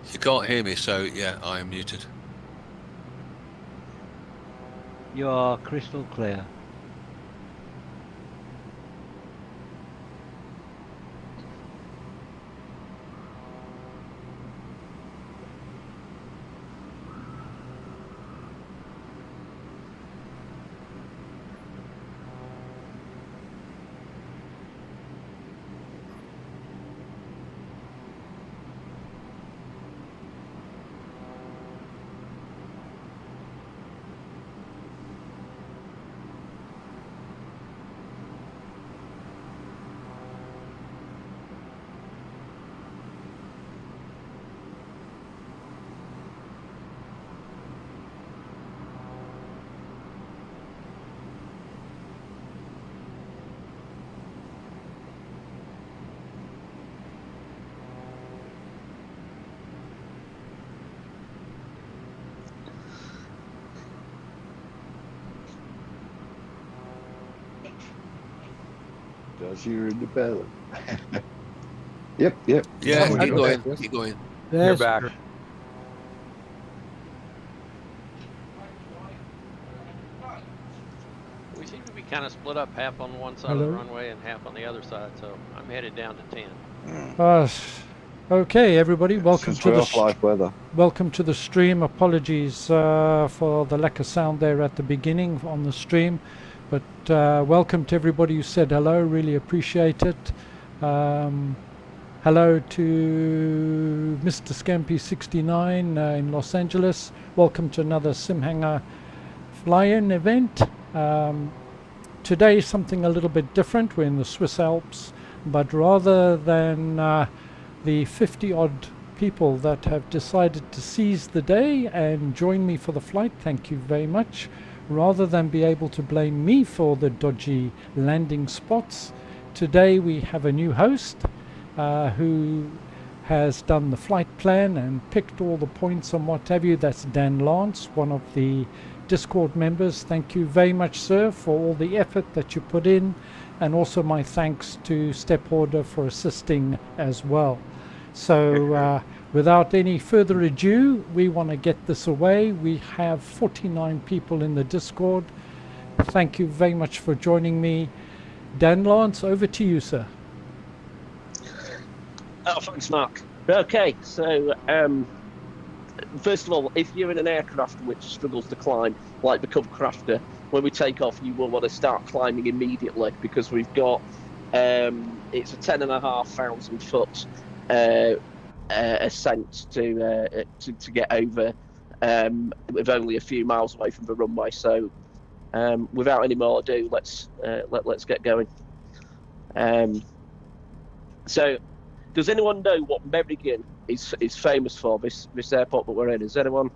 You can't hear me, so yeah, I am muted. You are crystal clear. Does you're in the belly. Yep. Yeah, Oh, keep you're going, back, yes. keep going. You're Yes. back. We seem to be kind of split up, half on one side of the Hello? runway and half on the other side, so I'm headed down to 10. Okay, everybody, welcome Since to we're the off live weather. welcome to the stream. Apologies for the lack of sound there at the beginning on the stream, but welcome to everybody who said hello. Really appreciate it. Hello to Mr. Scampy69 in Los Angeles. Welcome to another Simhanger fly-in event. Today is something a little bit different. We're in the Swiss Alps, but rather than the 50 odd people that have decided to seize the day and join me for the flight, thank you very much, rather than be able to blame me for the dodgy landing spots, today we have a new host who has done the flight plan and picked all the points and what have you. That's Dan Lance, one of the Discord members. Thank you very much, sir, for all the effort that you put in, and also my thanks to Step Order for assisting as well. So without any further ado, we want to get this away. We have 49 people in the Discord. Thank you very much for joining me. Dan Lance, over to you, sir. Oh, thanks, Mark. Okay, so first of all, if you're in an aircraft which struggles to climb, like the Cub Crafter, when we take off, you will want to start climbing immediately, because we've got it's a 10,500 foot ascent to get over, with only a few miles away from the runway. So without any more ado, let's get going. So, does anyone know what Merrigan is famous for? This airport that we're in. Does anyone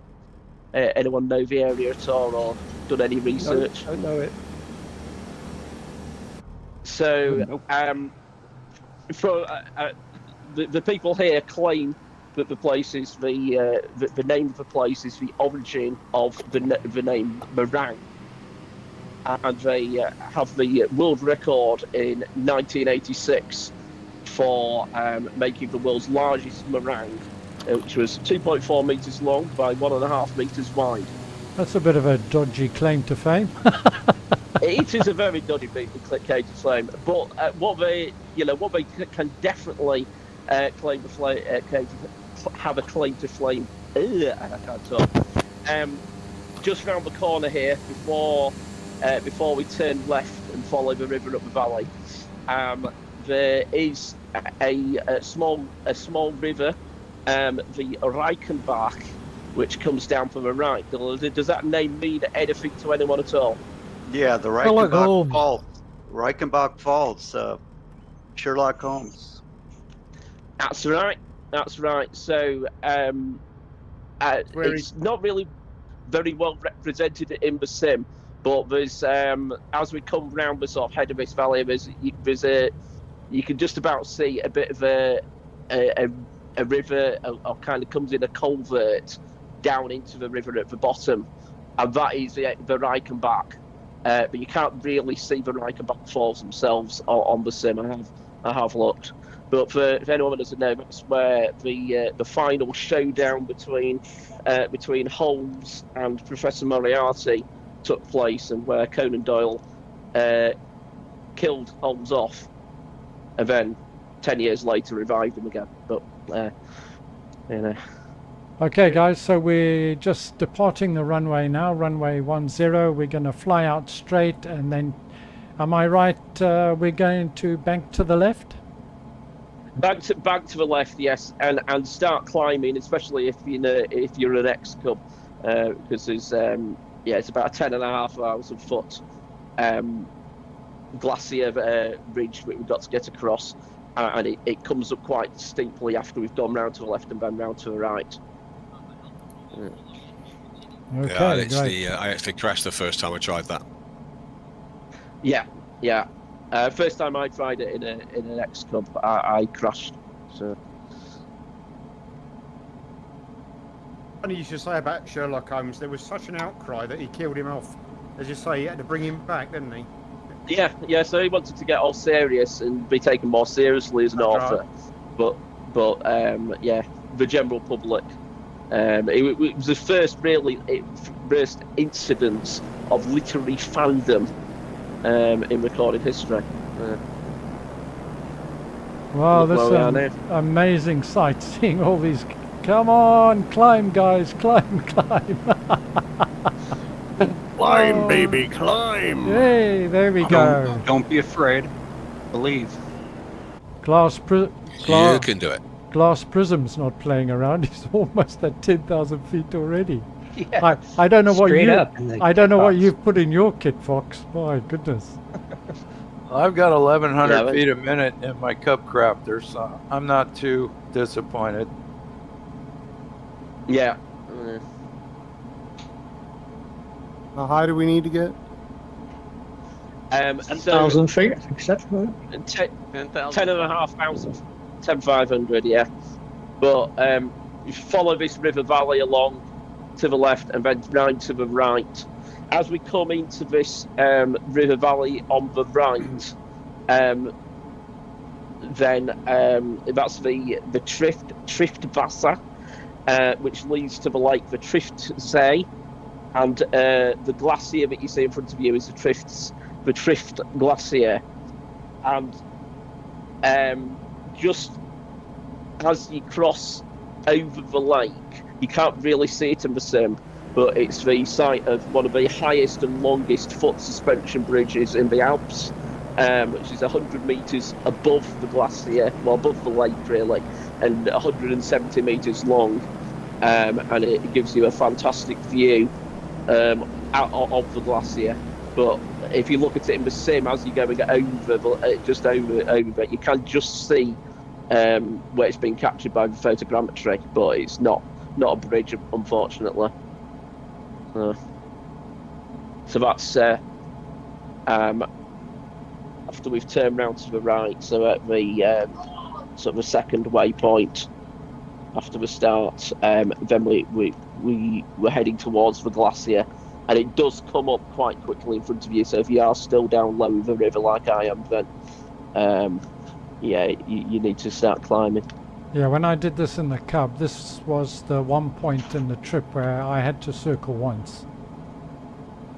know the area at all, or done any research? I know it. So, for the people here claim that the place is the name of the place is the origin of the name Meringue, and they have the world record in 1986 for making the world's largest meringue, which was 2.4 meters long by 1.5 meters wide. That's a bit of a dodgy claim to fame. It is a very dodgy claim to fame, but what they can definitely claim to have a claim to fame. I can't talk. Just round the corner here, before we turn left and follow the river up the valley, there is a small river, the Reichenbach, which comes down from the right. Does that name mean anything to anyone at all? Yeah, the Sherlock Reichenbach Holmes. Fault. Reichenbach Faults. Sherlock Holmes. That's right. So it's not really very well represented in the sim, but there's as we come round the sort of head of this valley, you can just about see a bit of a river, or kind of comes in a culvert down into the river at the bottom, and that is the Reichenbach. But you can't really see the Reichenbach Falls themselves on the sim. I have looked. But if anyone doesn't know, that's where the final showdown between Holmes and Professor Moriarty took place, and where Conan Doyle killed Holmes off, and then 10 years later revived him again. But you know. Okay, guys, so we're just departing the runway now, runway 10. We're going to fly out straight, and then, am I right, we're going to bank to the left? Back to the left, yes, and start climbing, especially if you're an X-Cub, because there's it's about 10,500 foot glacier ridge that we've got to get across, and it comes up quite steeply after we've gone round to the left and then round to the right. Okay, yeah, I actually crashed the first time I tried that. Yeah. First time I tried it in an X-Cub, I crashed. So. Funny you should say about Sherlock Holmes. There was such an outcry that he killed him off. As you say, he had to bring him back, didn't he? Yeah. So he wanted to get all serious and be taken more seriously as an author. Right. But the general public. It was the first incidence of literary fandom in recorded history. Wow, this is an amazing sight, seeing all these. Come on, climb, guys, climb. Climb, baby, climb. Hey, there we go. Don't be afraid. Believe. You can do it. Glass Prism's not playing around. He's almost at 10,000 feet already. Yeah. I don't know what you you've put in your kit, Fox. My goodness. I've got 1,100 feet a minute in my Cub Crafter, so I'm not too disappointed. Yeah. How high do we need to get? 10,000 feet, I think that's right. 10,500. 10,500, yeah. But you follow this river valley along to the left and then round to the right. As we come into this river valley on the right, then that's the Triftwasser, which leads to the lake, the LSZE, and the glacier that you see in front of you is the Trift Glacier, and just as you cross over the lake, you can't really see it in the sim, but it's the site of one of the highest and longest foot suspension bridges in the Alps, which is 100 metres above the glacier, well, above the lake really, and 170 metres long, and it gives you a fantastic view out of the glacier. But if you look at it in the sim as you're going over, just over it, you can just see where it's been captured by the photogrammetry, but it's not a bridge, unfortunately. So that's after we've turned round to the right, so at the sort of the second waypoint after the start, then we're heading towards the glacier, and it does come up quite quickly in front of you. So if you are still down low the river like I am, then you need to start climbing. Yeah, when I did this in the Cub, this was the one point in the trip where I had to circle once.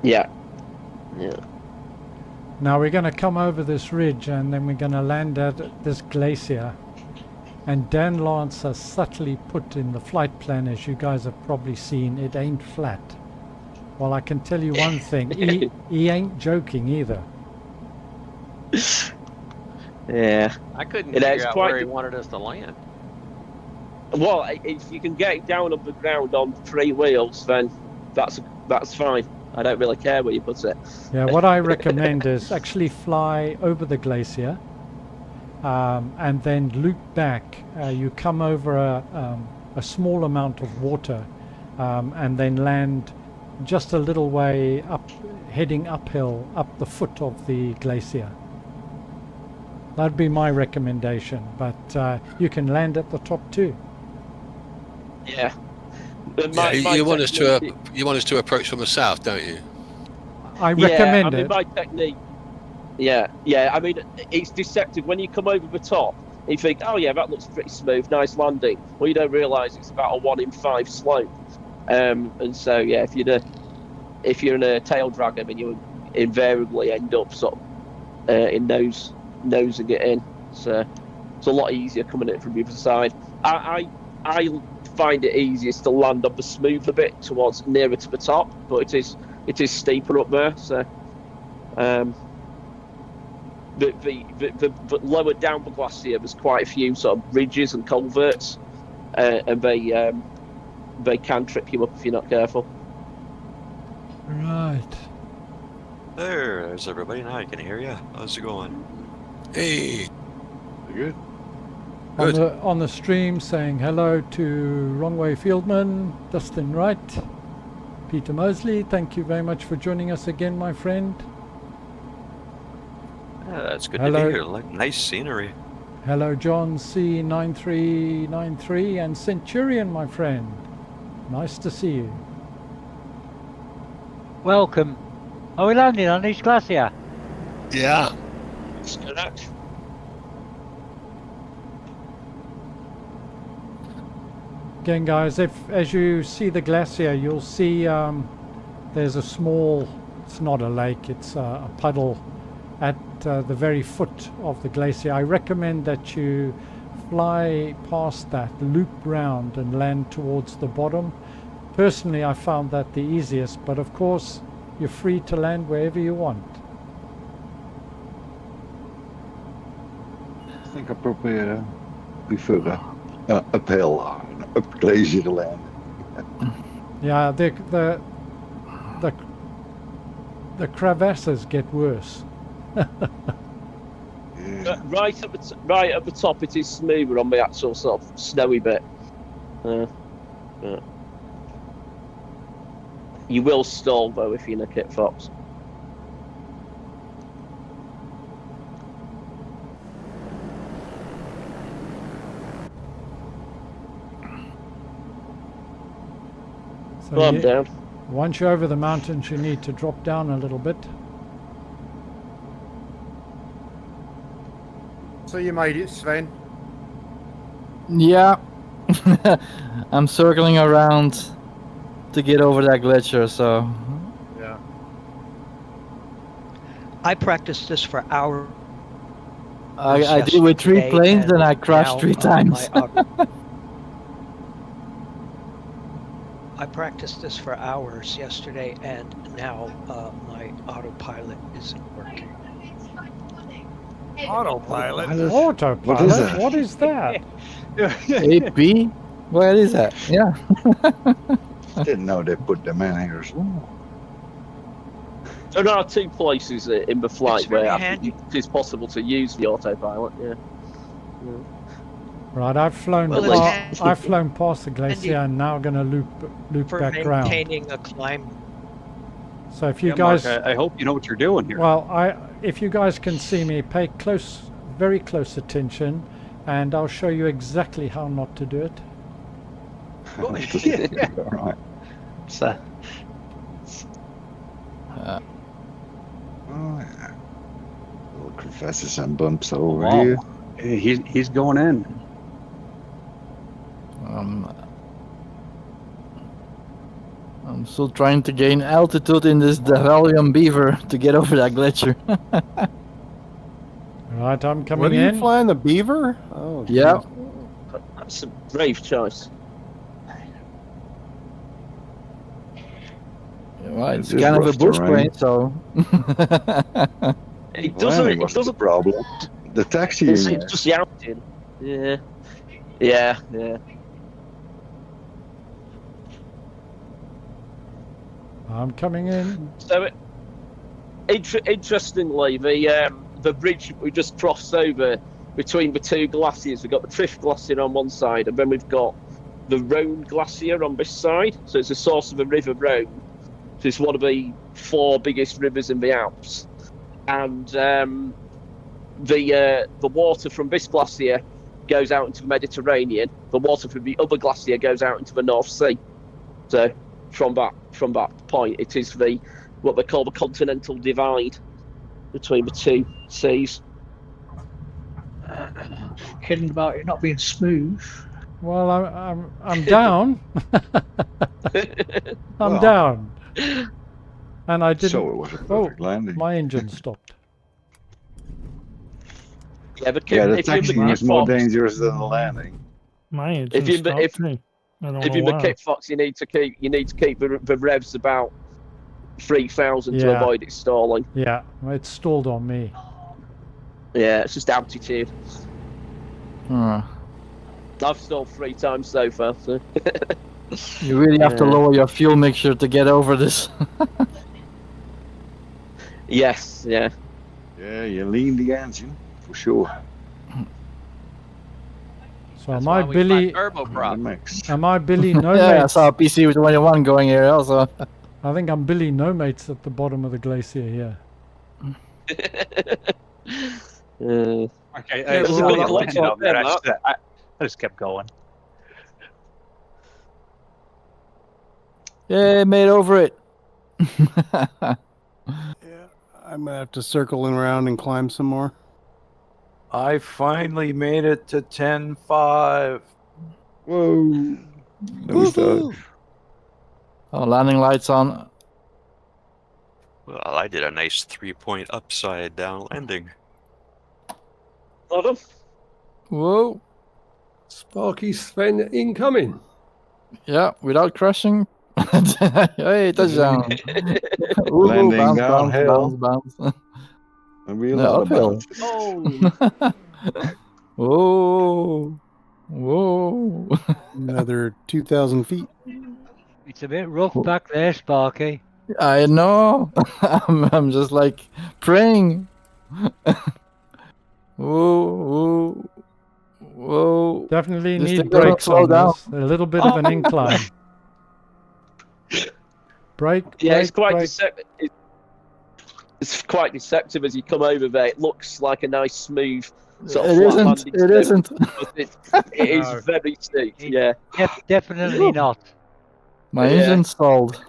Yeah. Now we're going to come over this ridge, and then we're going to land at this glacier. And Dan Lance has subtly put in the flight plan, as you guys have probably seen, it ain't flat. Well, I can tell you one thing, he ain't joking either. Yeah. I couldn't figure out where he wanted us to land. Well, if you can get it down on the ground on 3 wheels, then that's fine. I don't really care where you put it. Yeah, what I recommend is actually fly over the glacier, and then loop back. You come over a small amount of water, and then land just a little way up, heading uphill, up the foot of the glacier. That'd be my recommendation, but you can land at the top too. Yeah. You want us to approach from the south, don't you? I recommend it. My technique. Yeah. I mean, it's deceptive when you come over the top. You think, oh yeah, that looks pretty smooth, nice landing. Well, you don't realise it's about a 1 in 5 slope. And so yeah, if you're in a tail dragger, then you invariably end up sort of in nosing it in. So it's a lot easier coming in from the other side. I find it easiest to land on the smoother bit towards nearer to the top, but it is steeper up there. So the lower down the glacier, there's quite a few sort of ridges and culverts, and they can trip you up if you're not careful. Right. There's everybody. Now I can hear you. How's it going? Hey. Good. On the stream, saying hello to Wrongway Fieldman, Dustin Wright, Peter Mosley. Thank you very much for joining us again, my friend. Yeah, that's good Hello. to be here. Like, nice scenery. Hello, John C9393 and Centurion, my friend. Nice to see you. Welcome. Are we landing on East Glacier? Yeah. That's correct. Again, guys, as you see the glacier, you'll see there's a small, it's not a lake, it's a puddle at the very foot of the glacier. I recommend that you fly past that, loop round and land towards the bottom. Personally, I found that the easiest, but of course you're free to land wherever you want. I think I probably prefer uphill, up Glacier to land. Yeah, the crevasses get worse. Yeah. Right at the top, it is smoother on the actual sort of snowy bit. You will stall though if you're in a kit fox. So Well, I'm down. once you're over the mountains, you need to drop down a little bit. So you made it, Sven. Yeah. I'm circling around to get over that glacier, so. Yeah. I practiced this for hours. I did with 3 yesterday, planes and I crashed now, 3 times. I practiced this for hours yesterday, and now my autopilot isn't working. Autopilot? Autopilot? What is that? What is that? AP? What is that? Yeah. Didn't know they put them in here as well. There are 2 places in the flight It's really where handy. it is possible to use the autopilot. Yeah. Right, I've flown Well, it's I've flown past the glacier and now going to loop For back round. maintaining a climb. So if you Yeah, guys, Mark, I hope you know what you're doing here. well, if you guys can see me, pay very close attention, and I'll show you exactly how not to do it. All right. So, Oh, yeah. Little crevasses and bumps over Wow. here. Hey, he's going in. I'm still trying to gain altitude in this Devalium Beaver to get over that glacier. Right, I'm coming What are you in. flying, the Beaver? Oh, Yeah. That's a brave choice. Well, it's This is kind of a rough bush terrain. plane, so. It Well, doesn't. it It wasn't the doesn't. problem. The taxi It's in just the outing. Yeah. Yeah. I'm coming in. So, interestingly, the bridge we just crossed over between the 2 glaciers, we've got the Triff Glacier on one side, and then we've got the Rhone Glacier on this side. So it's the source of the River Rhone. So it's one of the 4 biggest rivers in the Alps, and the water from this glacier goes out into the Mediterranean. The water from the other glacier goes out into the North Sea. So from that point, it is what they call the continental divide between the 2 seas. kidding about it not being smooth. Well, I'm down. I'm Well, down. And I didn't. So it was a perfect landing. My engine stopped. Yeah, but Yeah, the if you're taxiing is more Fox, dangerous than the landing. My If engine you stopped too. I don't if know you're why. McKit Fox, you need to keep the revs about 3,000 to Yeah. avoid it stalling. Yeah, it stalled on me. Yeah, it's just altitude. Hmm. I've stalled 3 times so far. So. You really have to Yeah. lower your fuel mixture to get over this. Yes, yeah. Yeah, you lean the engine for sure. So That's am why I we Billy? fly turboprop. Mix. Am I Billy No Yeah, I Mates? saw a PC21 going here also. I think I'm Billy No Mates at the bottom of the glacier here. Okay, Yeah, so well, I that landed looks on that. like I just kept going. Yeah, made over it. I'm gonna have to circle around and climb some more. I finally made it to 10.5. Whoa. No start. Oh, landing lights on. Well, I did a nice 3-point upside down landing. Whoa. Sparky Sven incoming. Yeah, without crashing. Hey, touchdown. Ooh, Landing bounce, downhill. bounce, bounce. There'll be a No, lot of uphill. bounces. Whoa. Whoa. Another 2,000 feet. It's a bit rough back there, Sparky. I know. I'm just like praying. Whoa, whoa, whoa. Definitely This need thing doesn't brakes slow on down. this. A little bit of an incline. Brake. Yeah, it's brake, quite brake. deceptive. It's quite deceptive as you come over there. It looks like a nice smooth sort of It flat isn't. landing It strip, isn't. but it is No. very steep. Yeah. Definitely not. My Yeah. engine stalled.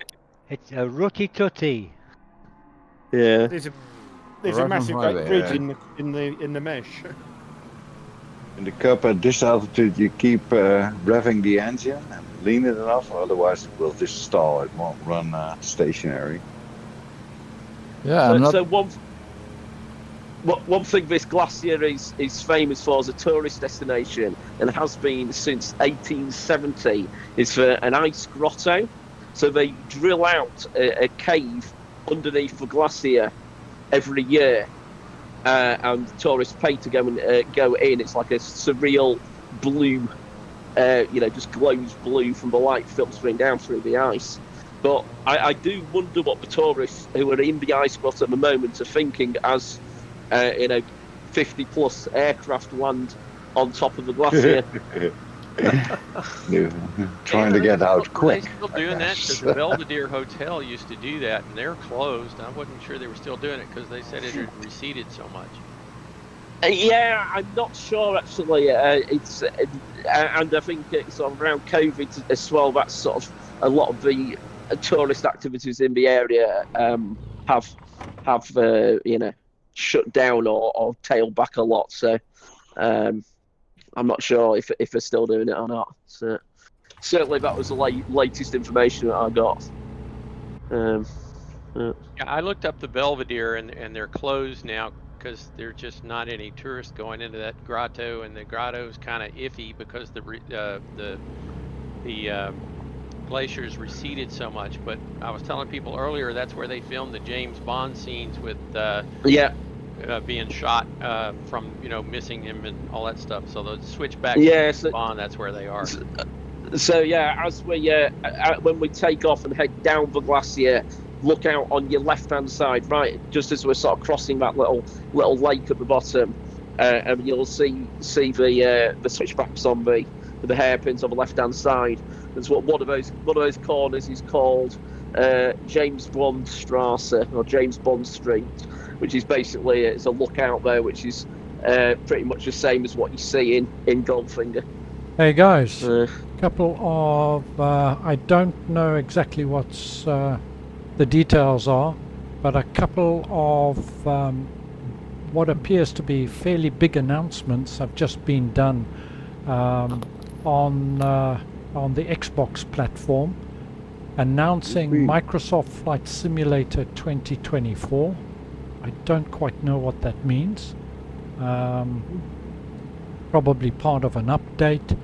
It's a rooty tooty. Yeah. There's a Russian massive highway, ridge yeah. in the mesh. In the cup at this altitude, you keep revving the engine and lean it enough, otherwise it will just stall. It won't run stationary. Yeah, I'm not. So one thing this glacier is famous for as a tourist destination and has been since 1870 is for an ice grotto. So they drill out a cave underneath the glacier every year, and tourists pay to go and go in. It's like a surreal blue, just glows blue from the light filtering down through the ice. But I do wonder what the tourists who are in the ice grotto at the moment are thinking as 50 plus aircraft land on top of the glacier. Trying to get out quick. They're still doing that because the Belvedere Hotel used to do that, and they're closed. I wasn't sure they were still doing it because they said it had receded so much. Yeah, I'm not sure actually. It's and I think it's around COVID as well. That's sort of a lot of the tourist activities in the area have shut down or tailed back a lot. So I'm not sure if they're still doing it or not. So certainly that was the latest information that I got. Yeah, I looked up the Belvedere, and they're closed now because there's just not any tourists going into that grotto, and the grotto's kind of iffy because the glaciers receded so much. But I was telling people earlier that's where they filmed the James Bond scenes with being shot from missing him and all that stuff. So the switchback to James Bond, that's where they are. So yeah, as we when we take off and head down the glacier, look out on your left-hand side, right, just as we're sort of crossing that little lake at the bottom, and you'll see the switchbacks on the hairpins on the left-hand side. There's one of those corners is called James Bond Strasse or James Bond Street, which is basically it's a lookout there, which is pretty much the same as what you see in Goldfinger. Hey guys, couple of I don't know exactly what's the details are, but a couple of what appears to be fairly big announcements have just been done on the Xbox platform, announcing Microsoft Flight Simulator 2024. I don't quite know what that means. Probably part of an update.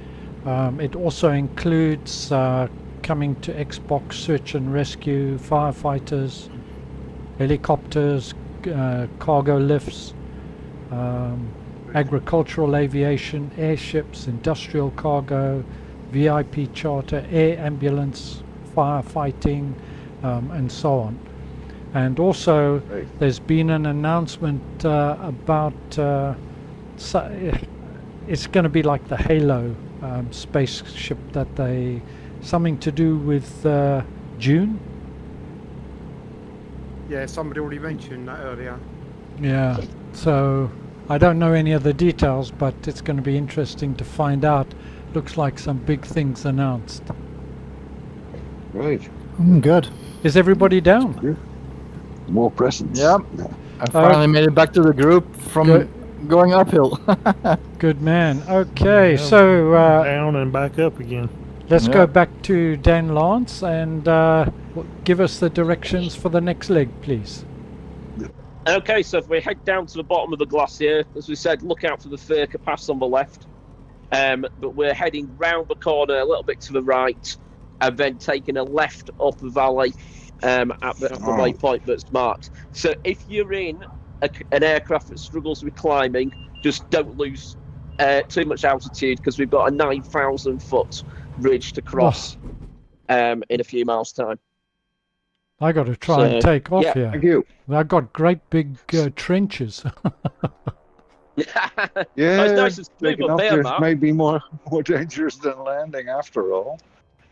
It also includes coming to Xbox search and rescue, firefighters, helicopters, cargo lifts, agricultural aviation, airships, industrial cargo, VIP charter, air ambulance, firefighting, and so on. And also there's been an announcement about it's going to be like the Halo spaceship that they, something to do with June. Yeah, somebody already mentioned that earlier. Yeah, so I don't know any of the details, but it's going to be interesting to find out. Looks like some big things announced. Right. Good. Is everybody down? More presents. Yep. I finally made it back to the group from going uphill. Good man. Okay, Yeah, so down and back up again. let's go back to Dan Lance and give us the directions for the next leg, please. Okay, so if we head down to the bottom of the glacier, as we said, look out for the Furka Pass on the left. But we're heading round the corner a little bit to the right, and then taking a left up the valley at the waypoint that's marked. So if you're in an aircraft that struggles with climbing, just don't lose too much altitude, because we've got a 9,000 foot ridge to cross in a few miles' time. I got to try and take off here. Thank you. I've got great big trenches. Yeah, it's nice and smooth taking up off there, there Mark. may be more dangerous than landing after all.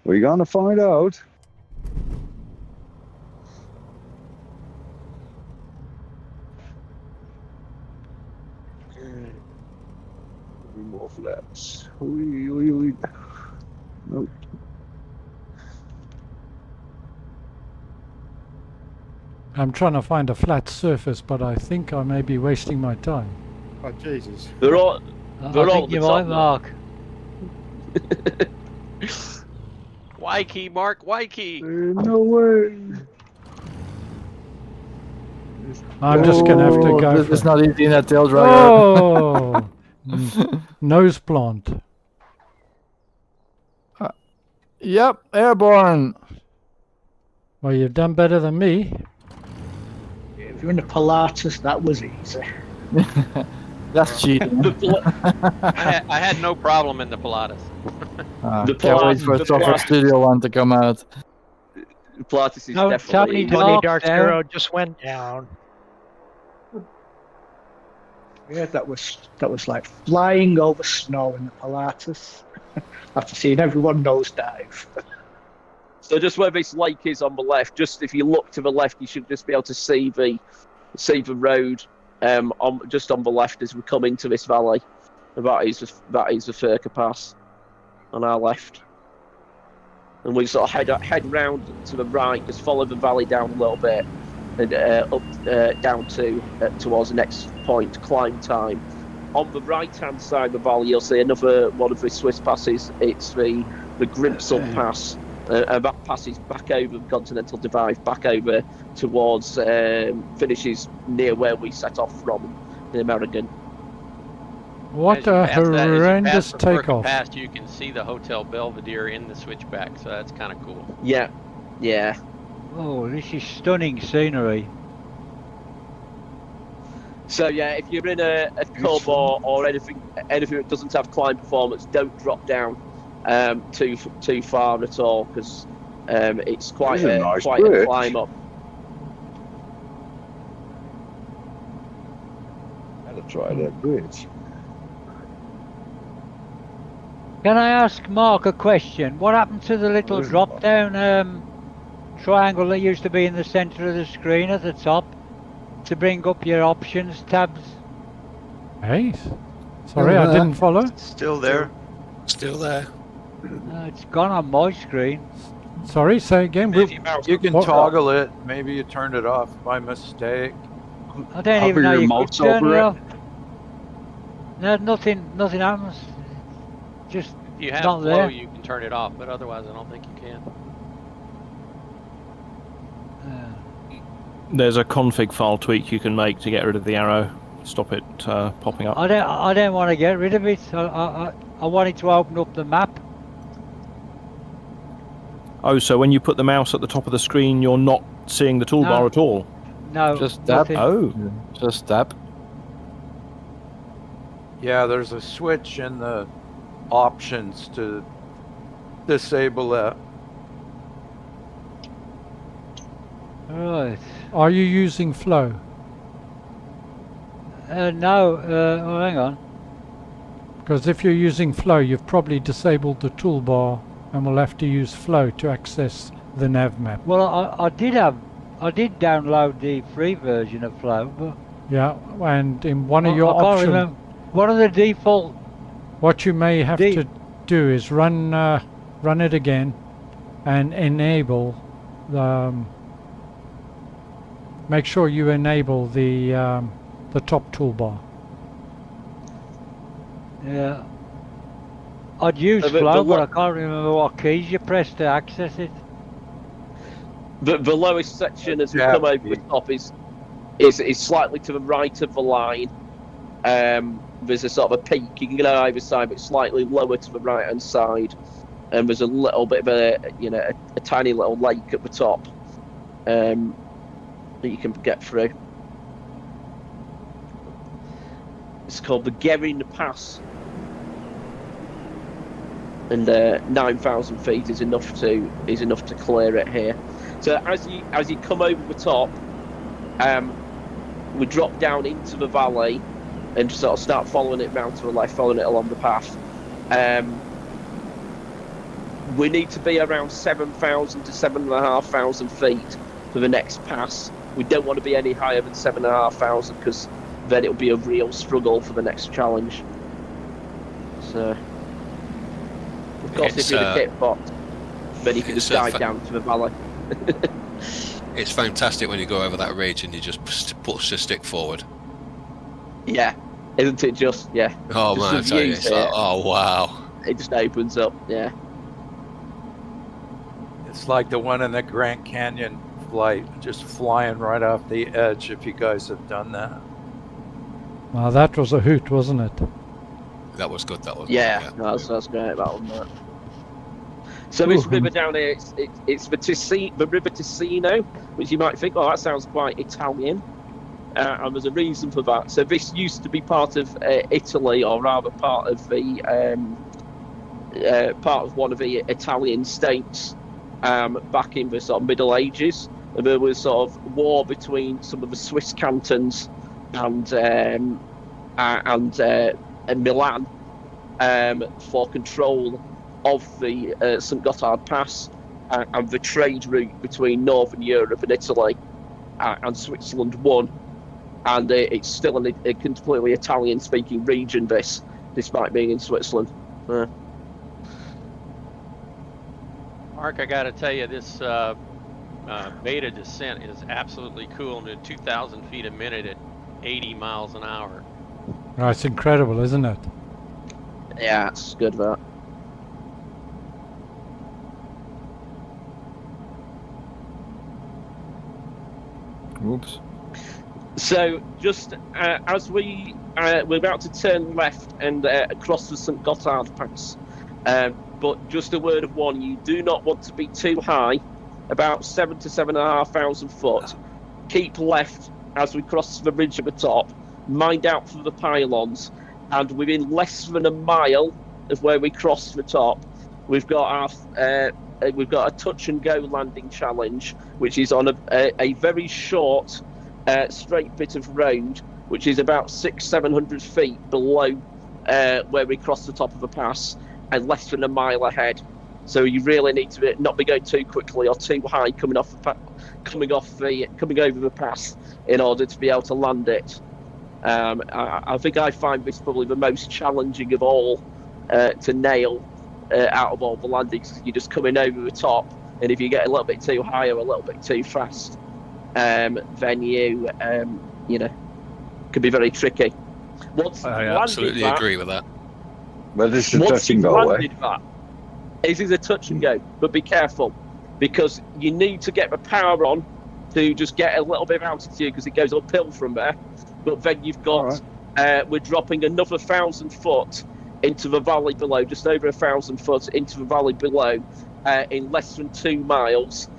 We're gonna find out. More flaps. Nope. I'm trying to find a flat surface, but I think I may be wasting my time. Oh, Jesus. They're all I at think the you top might, now. Mark. Waikey, Mark, Waikey. No way. I'm just going to have to go. It's not easy in that tail dragger. Oh! Nose plant. Yep, airborne. Well, you've done better than me. If you're in the Pilatus, that was easy. That's cheating. I had no problem in the Pilatus. Can't wait for a Software Studio one to come out. The Pilatus is No, definitely... Tony Dark Arrow just went down. Yeah, that was like flying over snow in the Pilatus. After seeing everyone nosedive. So just where this lake is on the left, just if you look to the left, you should just be able to see the road just on the left as we come into this valley. And that is the Furka Pass on our left. And we sort of head round to the right, just follow the valley down a little bit, and up down towards the next point, climb time. On the right-hand side of the valley, you'll see another one of the Swiss passes. It's the Grimsel Pass. And that passes back over the Continental Divide, back over towards, finishes near where we set off from in American. What a horrendous takeoff. Past, you can see the Hotel Belvedere in the switchback, so that's kind of cool. Yeah, yeah. Oh, this is stunning scenery. So yeah, if you're in a cub or anything that doesn't have climb performance, don't drop down too far at all, because it's quite a climb up. Gotta try that bridge. Can I ask Mark a question? What happened to the little drop-down triangle that used to be in the centre of the screen at the top to bring up your options tabs? Hey, sorry, I didn't follow. Still there. Still there. It's gone on my screen. Sorry, say again. You can toggle it. Maybe you turned it off by mistake. I don't hover even know your you mouse could turn over it it. off. No, nothing happens. Just If you have not flow, there. you can turn it off, but otherwise, I don't think you can. There's a config file tweak you can make to get rid of the arrow, stop it popping up. I don't want to get rid of it. I wanted to open up the map. Oh, so when you put the mouse at the top of the screen, you're not seeing the toolbar No. at all? No, Just tap. nothing. Oh. Just tap. Yeah, there's a switch in the options to disable that. Right. Are you using flow? No. Oh, hang on. Because if you're using flow, you've probably disabled the toolbar and will have to use flow to access the nav map. Well, I did download the free version of Flow, but Yeah, and in one of your I can't options, remember. One of the default. what you may have to do is run it again and enable the. Make sure you enable the top toolbar. Yeah. I'd use Flow, but I can't remember what keys you press to access it. The lowest section as we come over the top is slightly to the right of the line. There's a sort of a peak. You can go either side, but slightly lower to the right hand side. And there's a little bit of a tiny little lake at the top that you can get through. It's called the Gerin Pass, and 9,000 feet is enough to clear it here. So as you come over the top, we drop down into the valley and sort of start following it round to the left, following it along the path. We need to be around 7,000 to 7,500 feet for the next pass. We don't want to be any higher than 7,500 because then it'll be a real struggle for the next challenge. So, of course, if you're the kit bot, then you can just dive down to the valley. It's fantastic when you go over that ridge and you just push the stick forward. Yeah, isn't it just? Yeah. Oh just man, I tell you, it's like, oh wow. It just opens up. Yeah. It's like the one in the Grand Canyon flight, just flying right off the edge. If you guys have done that. Well, that was a hoot, wasn't it? That was good. That was. Yeah, good, no, that's great. That one. That. So this river down here, it's the River Ticino, which you might think, oh, that sounds quite Italian, and there's a reason for that. So this used to be part of Italy, or rather part of one of the Italian states back in the sort of Middle Ages. And there was sort of war between some of the Swiss cantons and Milan for control of the St. Gothard Pass and the trade route between Northern Europe and Italy, and Switzerland won. And it's still a completely Italian-speaking region, despite being in Switzerland. Mark, I got to tell you, this beta descent is absolutely cool. And at 2,000 feet a minute at 80 miles an hour. Oh, it's incredible, isn't it? Yeah, it's good that. Oops. So just as we're about to turn left and across the St. Gothard Pass, but just a word of warning: you do not want to be too high, about 7,000 to 7,500 foot. Keep left as we cross the ridge at the top. Mind out for the pylons, and within less than a mile of where we cross the top, we've got a touch and go landing challenge, which is on a very short straight bit of road, which is about 600-700 feet below where we cross the top of the pass and less than a mile ahead. So you really need to not be going too quickly or too high coming over the pass in order to be able to land it. I think I find this probably the most challenging of all to nail out of all the landings. You're just coming over the top, and if you get a little bit too high or a little bit too fast, then you know, can be very tricky. Once I you've absolutely landed that, agree with that. But this is once touch and you've go, eh? landed that, it is a touch and go, but be careful because you need to get the power on to just get a little bit of altitude because it goes uphill from there. But then you've got, we're dropping another 1,000 foot into the valley below, just over 1,000 foot into the valley below in less than 2 miles.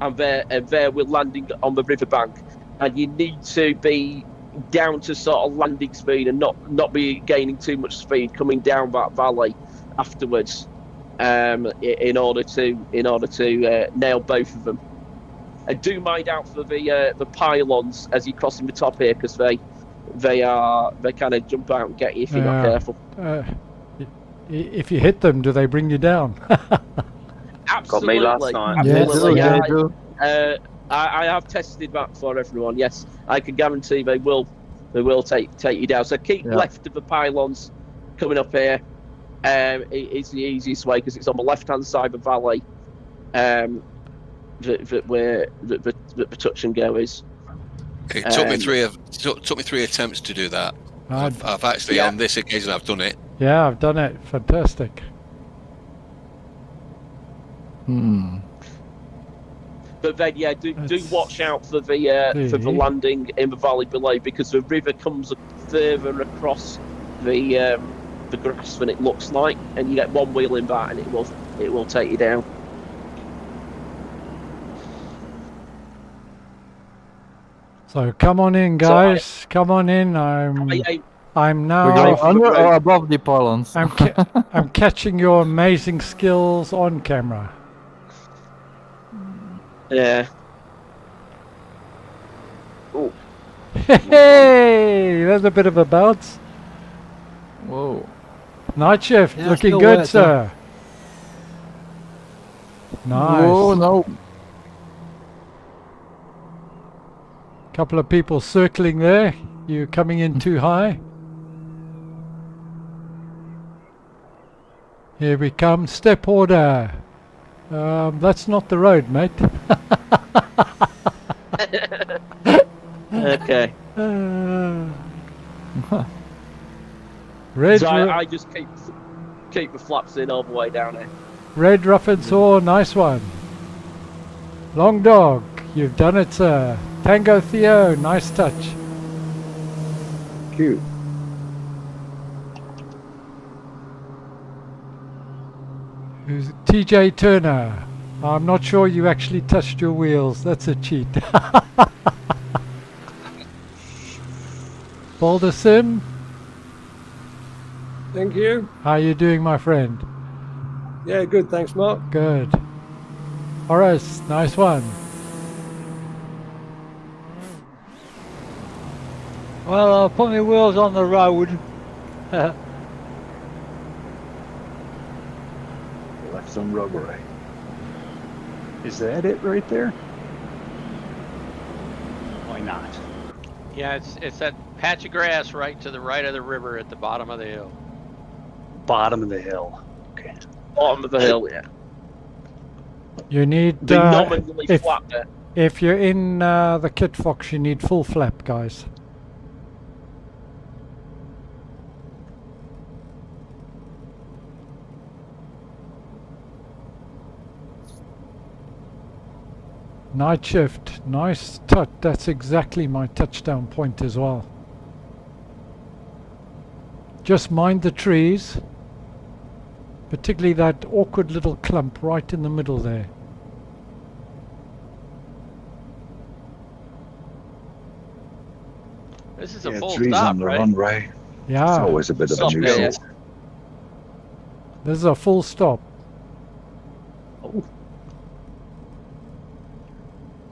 And there we're landing on the riverbank. And you need to be down to sort of landing speed and not be gaining too much speed coming down that valley afterwards in order to nail both of them. And do mind out for the pylons as you're crossing the top here because they kind of jump out and get you if you're not careful. If you hit them, do they bring you down? Absolutely. Got me last night. Absolutely. Yeah, I have tested that for everyone. Yes, I can guarantee they will take you down. So keep left of the pylons coming up here. It's the easiest way because it's on the left-hand side of the valley. Where the touch and go is. It took me three attempts to do that. I've actually on this occasion I've done it. Yeah, I've done it. Fantastic. But then, do watch out for the landing in the valley below because the river comes further across the grass than it looks like, and you get one wheel in that, and it will take you down. So come on in, guys. Come on in. I'm now. We go under or above the pylons? I'm catching your amazing skills on camera. Yeah. Oh. Hey, there's a bit of a bounce. Whoa. Night shift, Yeah, looking still good, wet, sir. Nice. Whoa, no. Couple of people circling there. You coming in too high. Here we come. Step order. That's not the road, mate. Okay. Red. So I just keep the flaps in all the way down here. Red Rough and Saw, nice one. Long Dog, you've done it, sir. Tango Theo, nice touch. Cute. Who's TJ Turner? I'm not sure you actually touched your wheels. That's a cheat. Boulder Sim, Thank you. how you doing, my friend? Yeah, good. Thanks, Mark. Good. Horace, nice one. Well, I'll put my wheels on the road. Left some rubber, eh? Is that it right there? Why not? Yeah, it's that patch of grass right to the right of the river at the bottom of the hill. Bottom of the hill. Okay. Bottom of the hill, yeah. You need, Nominally if, flat there. if you're in the Kit Fox, you need full flap, guys. Night shift, nice touch. That's exactly my touchdown point as well. Just mind the trees, particularly that awkward little clump right in the middle there. This is a Yeah, full trees stop, on the right? runway. Yeah. It's always a bit of a Stop, nuisance. This is a full stop.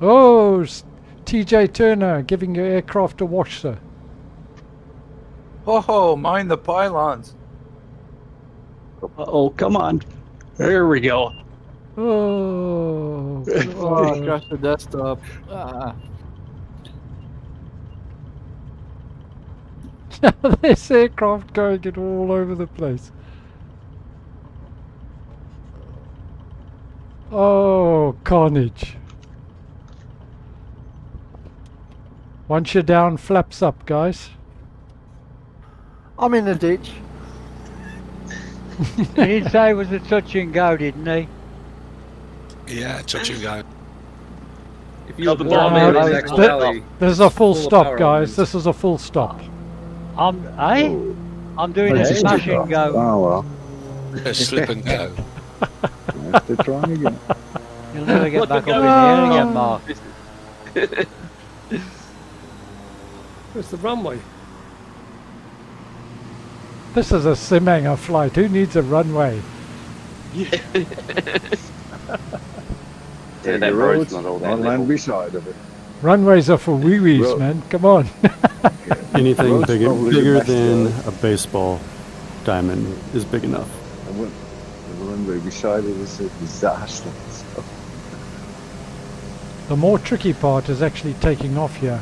Oh, TJ Turner giving your aircraft a wash, sir. Oh, mind the pylons. Oh, come on. There we go. Oh, Oh, I crashed the desktop. Ah. this aircraft going it all over the place. Oh, Carnage. Once you're down, flaps up, guys. I'm in the ditch. He did say it was a touch and go, didn't he? Yeah, touch and go. If you avoid the next valley, This is a full full of stop, power guys. elements. This is a full stop. I'm doing a smash and go. Oh well. A slip and go. I have to try again. You'll never get back up in the air again, Mark. Where's the runway? This is a Simhanger flight. Who needs a runway? Take that the roads, road's not all that on level. land beside of it. Runways are for wee-wees, Road. man. Come on. Anything Road's bigger, probably the bigger best than road. a baseball diamond is big enough. The runway beside it is a disaster. So, The more tricky part is actually taking off here.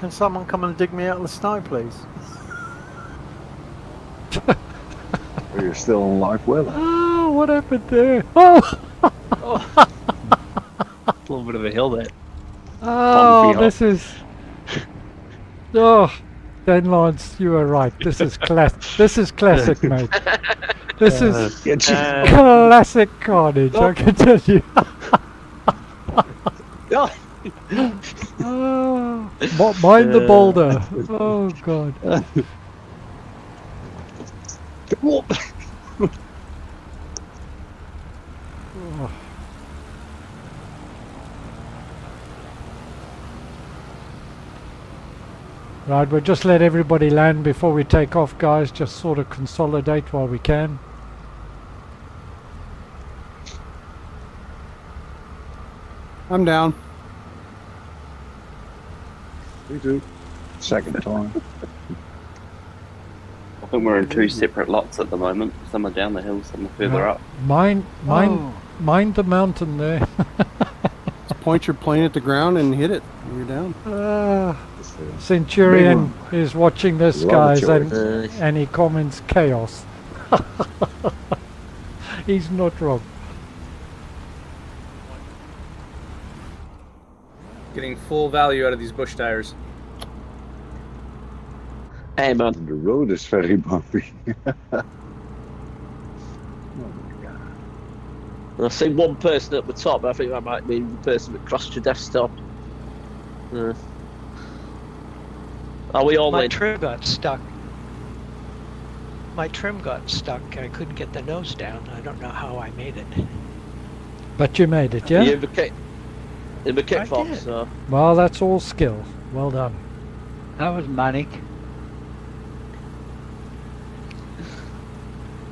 Can someone come and dig me out of the snow, please? you're still on live weather. Oh, what happened there? Oh! A little bit of a hill there. Oh, Bumpy this is... Oh, Dan Lance, you are right. This is This is classic, mate. This is classic Carnage, I can tell you. Oh, mind the boulder. Oh, God. Oh. Right, we'll just let everybody land before we take off, guys. Just sort of consolidate while we can. I'm down. We do. Second time. I think we're in two separate lots at the moment. Some are down the hill, some are further up. Mind the mountain there. Just point your plane at the ground and hit it. And you're down. Centurion is watching this, Love guys, the and he comments chaos. He's not wrong. Getting full value out of these bush tires. Hey, man. The road is very bumpy. I see one person at the top. I think that might be the person that crashed your desktop. Are we all My in? trim got stuck. My trim got stuck. I couldn't get the nose down. I don't know how I made it. But you made it, yeah? In the kit I fox. did. So. Well, that's all skill. Well done. That was manic.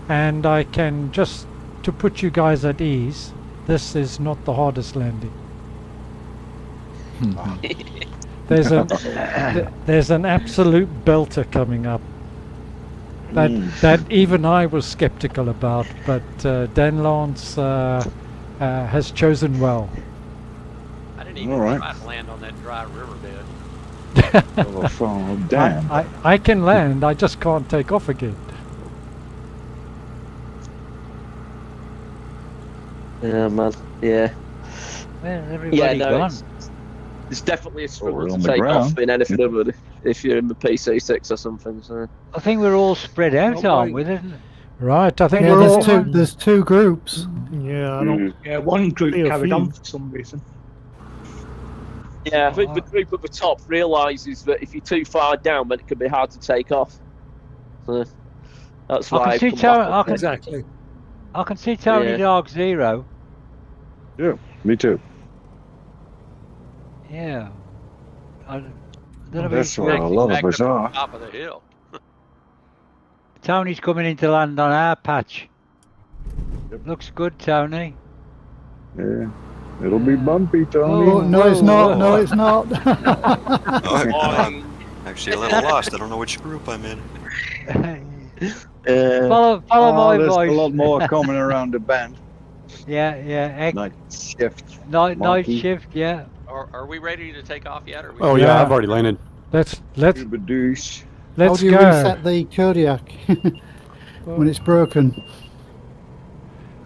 And I can just, to put you guys at ease, this is not the hardest landing. There's an absolute belter coming up that even I was skeptical about, but Dan Lance has chosen well. I didn't even All try to land on that dry riverbed. Oh, damn. I can land, I just can't take off again. Yeah, man. Yeah. Where's everybody gone? It's definitely a struggle we're to on the take ground. off in anything other if you're in the PC6 or something. So. I think we're all spread out, aren't we? Isn't it? Right, I think Yeah, we're all... there's two groups. Yeah, I don't. Yeah, one group See a carried few. on for some reason. Yeah, I think the group at the top realises that if you're too far down, then it can be hard to take off. So that's why. I can see Exactly. I can see Tony Yeah. Dog Zero. Yeah, me too. Yeah. I don't know if That's he's where a working. lot Back of us up on are. top of the hill. Tony's coming in to land on our patch. Looks good, Tony. Yeah. It'll be bumpy, Tony. Oh, no, it's not. No, it's not. I'm actually a little lost. I don't know which group I'm in. Follow my there's voice. a lot more coming around the bend. Yeah. Night shift. Night monkey. shift, yeah. Are we ready to take off yet? Or are we Oh yeah, I've already landed. Let's Ubadoosh. How let's do you go. reset the Kodiak when it's broken?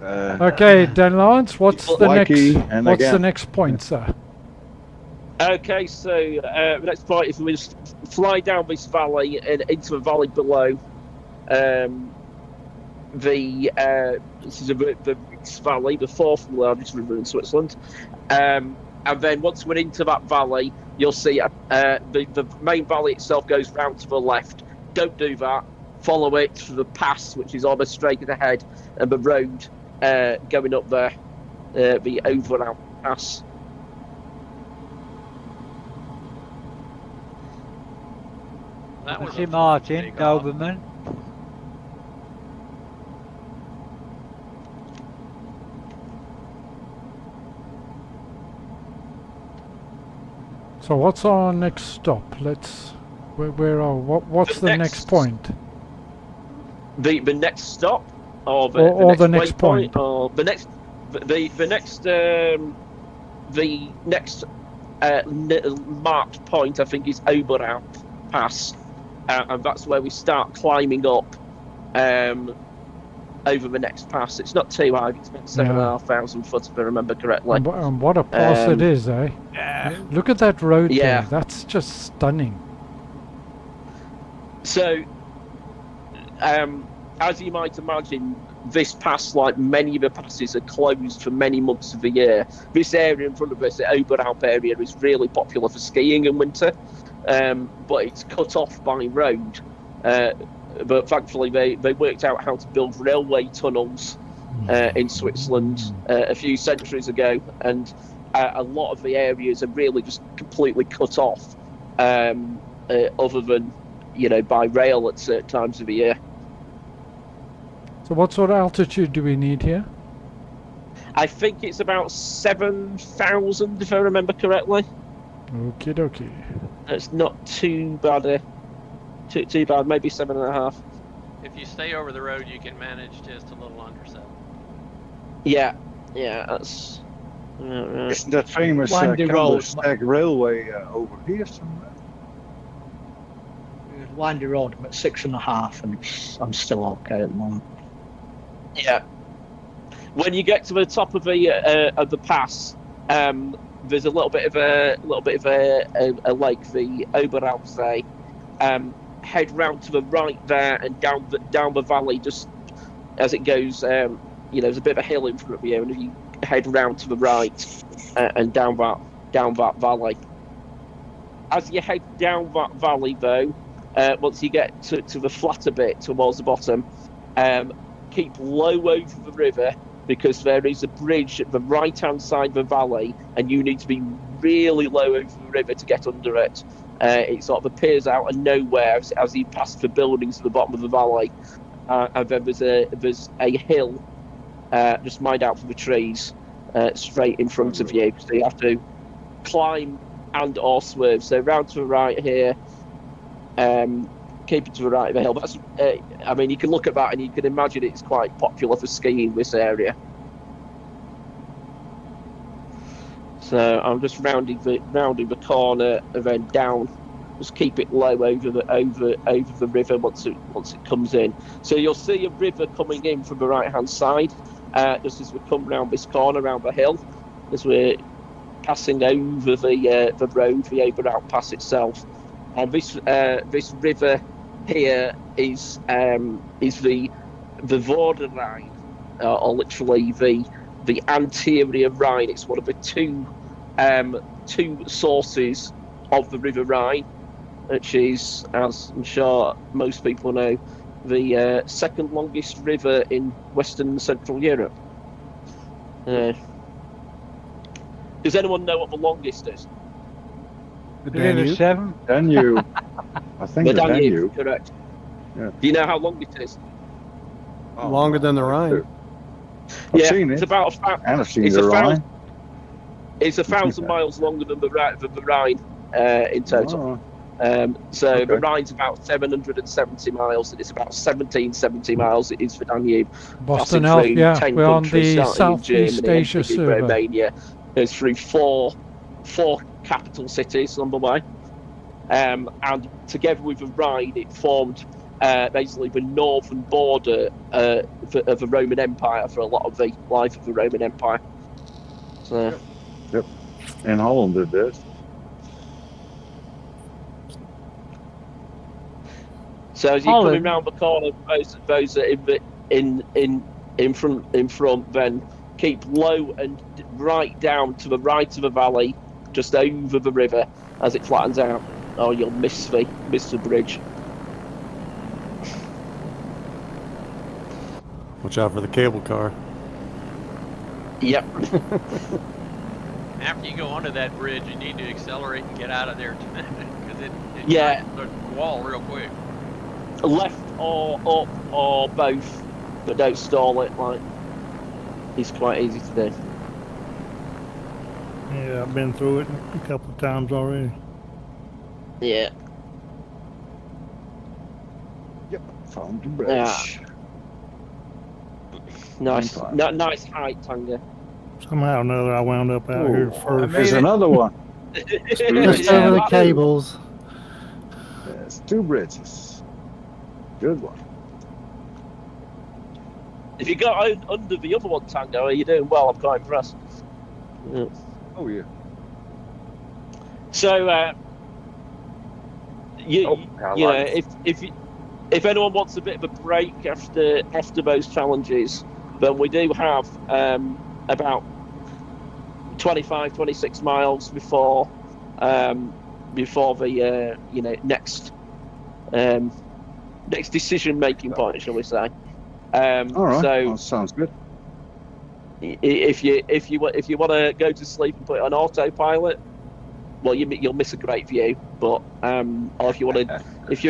Okay, Dan Lance, what's the Wakey, next? and What's the again. next point, sir? Okay, so the next point is we just fly down this valley and into a valley below. This is the Ritz Valley, the fourth largest river in Switzerland. And then once we're into that valley, you'll see the main valley itself goes round to the left. Don't do that. Follow it to the pass, which is almost straight ahead, and the road going up there, the Overall Pass. That was Martin Doberman. So what's our next stop? What's the next point? The next stop, or the next point, or the next marked point, I think, is Oberau Pass, and that's where we start climbing up over the next pass. It's not too high; it's about 7,500 foot, if I remember correctly. And what a pass it is, eh? Yeah. Look at that road Yeah. there. That's just stunning. So, as you might imagine, this pass, like many of the passes, are closed for many months of the year. This area in front of us, the Oberalp area, is really popular for skiing in winter, but it's cut off by road. But thankfully, they worked out how to build railway tunnels in Switzerland a few centuries ago, and a lot of the areas are really just completely cut off, other than, by rail at certain times of the year. So what sort of altitude do we need here? I think it's about 7,000, if I remember correctly. Okie dokie. It's not too bad. Too bad. Maybe 7.5. If you stay over the road, you can manage just a little under 7. Yeah, that's. Right. Isn't that famous Stag Railway over here somewhere? Windy Road, I'm at 6.5, and I'm still okay at the moment. Yeah. When you get to the top of the pass, there's a little bit of a lake, the LSZE. Head round to the right there and down the valley, just as it goes. There's a bit of a hill in front of you, and if you head round to the right and down that valley. As you head down that valley, though, once you get to the flatter bit towards the bottom, keep low over the river, because there is a bridge at the right-hand side of the valley, and you need to be really low over the river to get under it. It sort of appears out of nowhere as you pass the buildings at the bottom of the valley, and then there's a hill just mined out for the trees straight in front of you, so you have to climb and or swerve. So round to the right here, keep it to the right of the hill. That's, you can look at that and you can imagine it's quite popular for skiing, this area. So I'm just rounding the corner and then down. Just keep it low over the river once it comes in. So you'll see a river coming in from the right hand side, just as we come round this corner, round the hill, as we're passing over the road, the Oberalp Pass itself. And this river here is the Vorderrhein, or literally the anterior Rhine. It's one of the two sources of the River Rhine, which is, as I'm sure most people know, the second longest river in Western and Central Europe. Does anyone know what the longest is? The Danube. Danube. I think the the Danube, correct. Yeah. Do you know how long it is? Longer than the Rhine. I've seen it. It's about And I've seen the Rhine. It's 1,000 miles longer than the Rhine in total. So the Rhine's about 770 miles, and it's about 1770 miles it is for Danube. Boston Alps, yeah, we're on the Southeast Asia server. Romania. It's through four capital cities on the way. And together with the Rhine, it formed basically the northern border of the Roman Empire for a lot of the life of the Roman Empire. So. Yep. In Holland it is. So as you're coming round the corner, those that are in front, then keep low and right down to the right of the valley, just over the river as it flattens out, or you'll miss the bridge. Watch out for the cable car. Yep. After you go onto that bridge, you need to accelerate and get out of there because it Yeah. the wall real quick. Left or up or both, but don't stall it. Like, it's quite easy to do. Yeah, I've been through it a couple of times already. Yeah. Yep, found the bridge. Yeah. Nice, nice height, Tanga. Somehow or another, I wound up out here first. There's another one. Just over the cables. There's 2 bridges. Good one. If you got under the other one, Tango, are you doing well? I'm quite impressed. Yeah. Oh yeah. So, if anyone wants a bit of a break after those challenges, then we do have about 25-26 miles before the next decision making point, shall we say? All right. So that sounds good. If you want to go to sleep and put it on autopilot, well, you'll miss a great view. But or if you're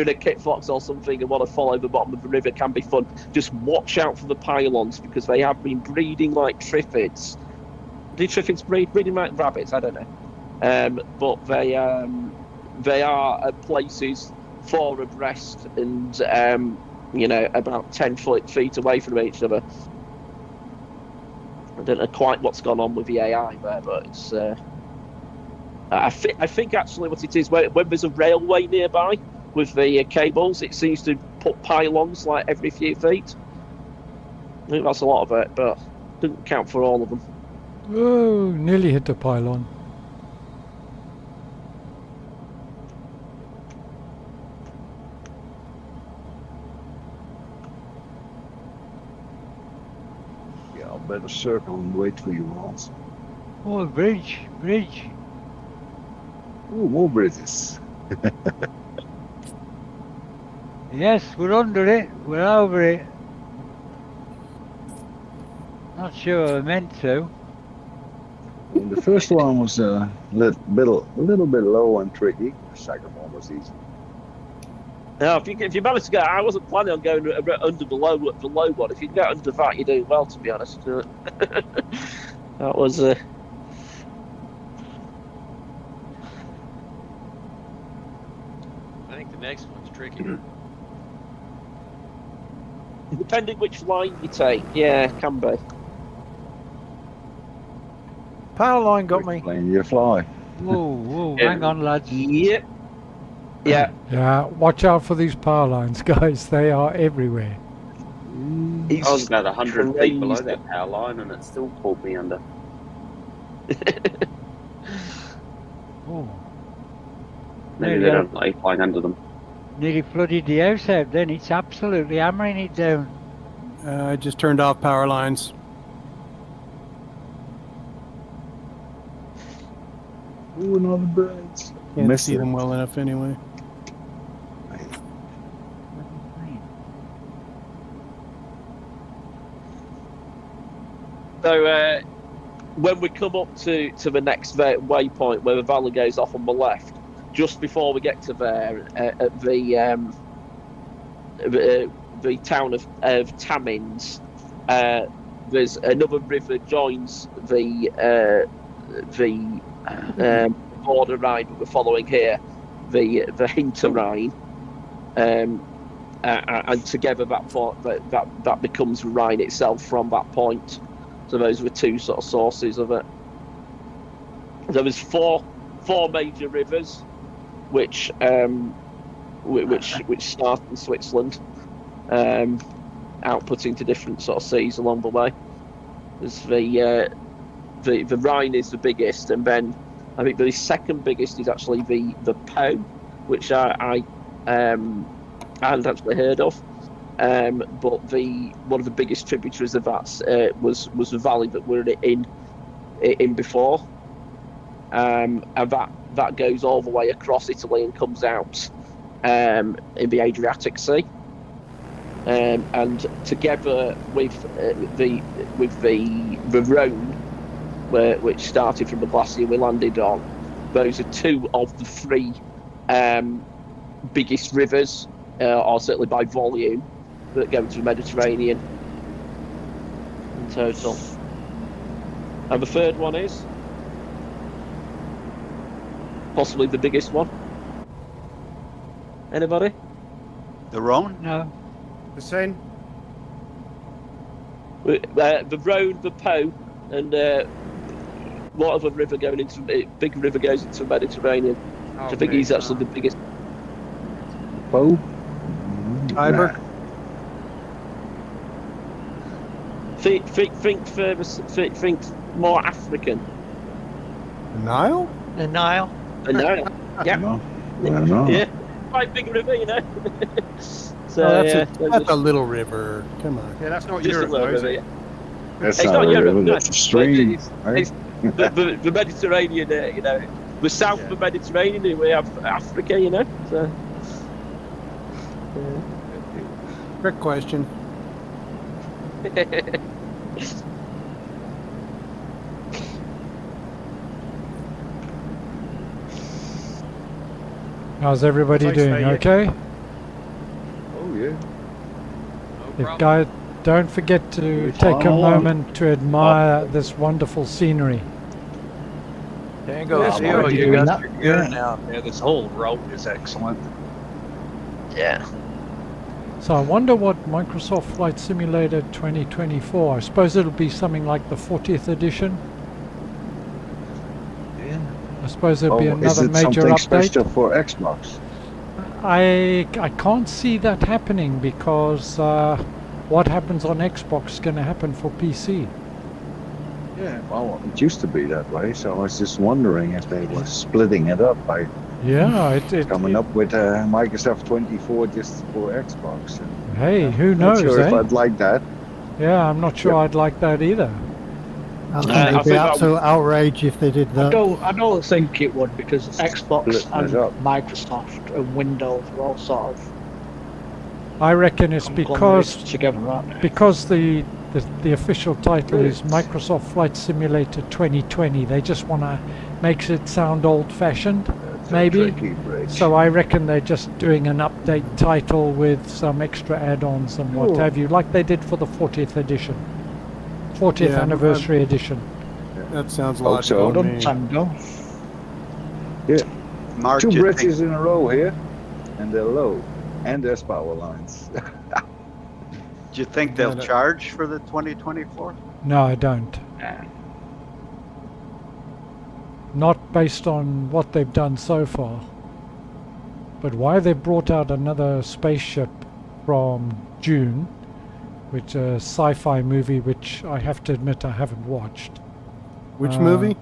in a kit fox or something and want to follow the bottom of the river, it can be fun. Just watch out for the pylons because they have been breeding like triffids. Do triffids breeding like rabbits? I don't know. But they are at places 4 abreast and about 10 feet away from each other. I don't know quite what's gone on with the AI there, but it's. I think actually what it is when there's a railway nearby with the cables, it seems to put pylons like every few feet. I think that's a lot of it, but didn't count for all of them. Oh, nearly hit the pylon. Yeah, I'll better circle and wait for you, Hans. Oh, bridge. Oh, more bridges. Yes, we're under it. We're over it. Not sure I meant to. And the first one was a little bit low and tricky. The second one was easy. Now, if you manage to get, I wasn't planning on going under the low one. If you get under that, you're doing well, to be honest. That was. I think the next one's tricky. Depending which line you take, yeah, can be. Power line got me. Plane you fly. Whoa, hang on, lads. Yep. Yeah. Yeah, watch out for these power lines, guys. They are everywhere. I was about 100 feet below that power line and it still pulled me under. Oh. Maybe they don't like flying under them. Nearly flooded the house out then. It's absolutely hammering it down. I just turned off power lines. Ooh, another bridge. Can't see them well enough anyway. So when we come up to the next waypoint where the valley goes off on the left, just before we get to there, at the town of Tamins, there's another river joins the border Rhine that we're following here, the Hinter Rhine, and together that becomes Rhine itself from that point. So those were 2 sort of sources of it. There was four major rivers, which start in Switzerland, outputting to different sort of seas along the way. There's the Rhine is the biggest, and then I think the second biggest is actually the Po, which I hadn't actually heard of. But one of the biggest tributaries of that was the valley that we're in before, and that goes all the way across Italy and comes out in the Adriatic Sea, and together with the Rhone, which started from the Glacier we landed on, those are two of the three biggest rivers, or certainly by volume, that go into the Mediterranean in total. And the third one is possibly the biggest one. Anybody? The Rhone? No. The Seine? The Rhone, the Po, and what other river going into big river goes into the Mediterranean? I think he's actually the biggest. Po? Tiber? Think further. Think more African. The Nile? The Nile? The Nile. Yeah. I don't know. Yeah. Quite big river, you know. So that's a little river. Come on. Yeah, that's not just Europe, a little though, is river. it? Yeah. That's It's not a Europe, river, no. that's a stream. Right? The Mediterranean, you know, the south of the Mediterranean, we have Africa, you know. So. Trick question. How's everybody Thanks, doing? mate. Okay? Oh, yeah. If guys, don't forget to take a moment to admire this wonderful scenery. Tango Yeah, Zero, I'm you doing got that. your gear now. Yeah, this whole road is excellent. Yeah. So I wonder what Microsoft Flight Simulator 2024, I suppose it'll be something like the 40th edition. Yeah. I suppose there'll be Is another it major something update. special for Xbox? I can't see that happening because what happens on Xbox is going to happen for PC. Yeah, well, it used to be that way, so I was just wondering if they were splitting it up by coming up with Microsoft 24 just for Xbox. And Hey, who not knows, sure if eh? I'd like that. Yeah, I'm not sure I'd like that either. I think it'd be absolute outrage if they did that. I don't think it would, because Xbox Split and it up. Microsoft and Windows are all sort of I reckon it's because together, aren't they? because the official title is Microsoft Flight Simulator 2020. They just want to make it sound old-fashioned, maybe. So I reckon they're just doing an update title with some extra add-ons and what have you, like they did for the 40th edition, 40th Yeah, anniversary edition. That sounds Hope so. logical to me. Tango. Yeah. Mark, Two do you bridges think- in a row here, and they're low, and there's power lines. Do you think they'll charge for the 2024? No, I don't. Not based on what they've done so far. But why they brought out another spaceship from June, which a sci-fi movie which I have to admit I haven't watched. Which movie?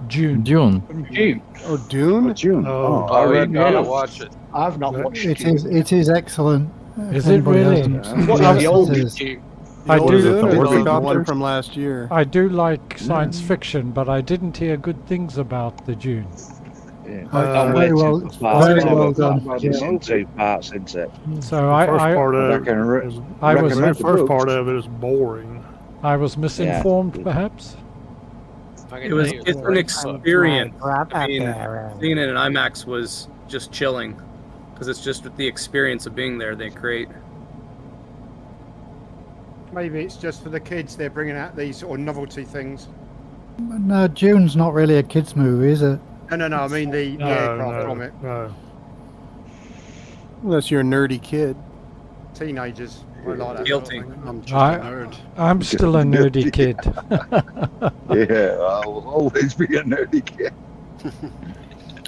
June. June. June. Oh, Dune? June. Oh, I gotta watch it. I've not watched It is excellent. Is If it anybody really? hasn't. What's Yes, the it old is. June? I The do. Dune or the Doctor. one from last year? I do like science fiction, but I didn't hear good things about the June. Very well done. It's in two parts, isn't it? So The first I part of it reckon- is, I was- the recommend the first book. part of it is boring. I was misinformed, perhaps. It's an experience. I mean, seeing it in IMAX was just chilling, because it's just the experience of being there they create. Maybe it's just for the kids. They're bringing out these sort of novelty things. No, June's not really a kids' movie, is it? No. I mean the aircraft from it. No. Unless you're a nerdy kid. Teenagers. I like that. Guilty. I'm just I- a nerd. I'm still a nerdy kid. Yeah, I'll always be a nerdy kid.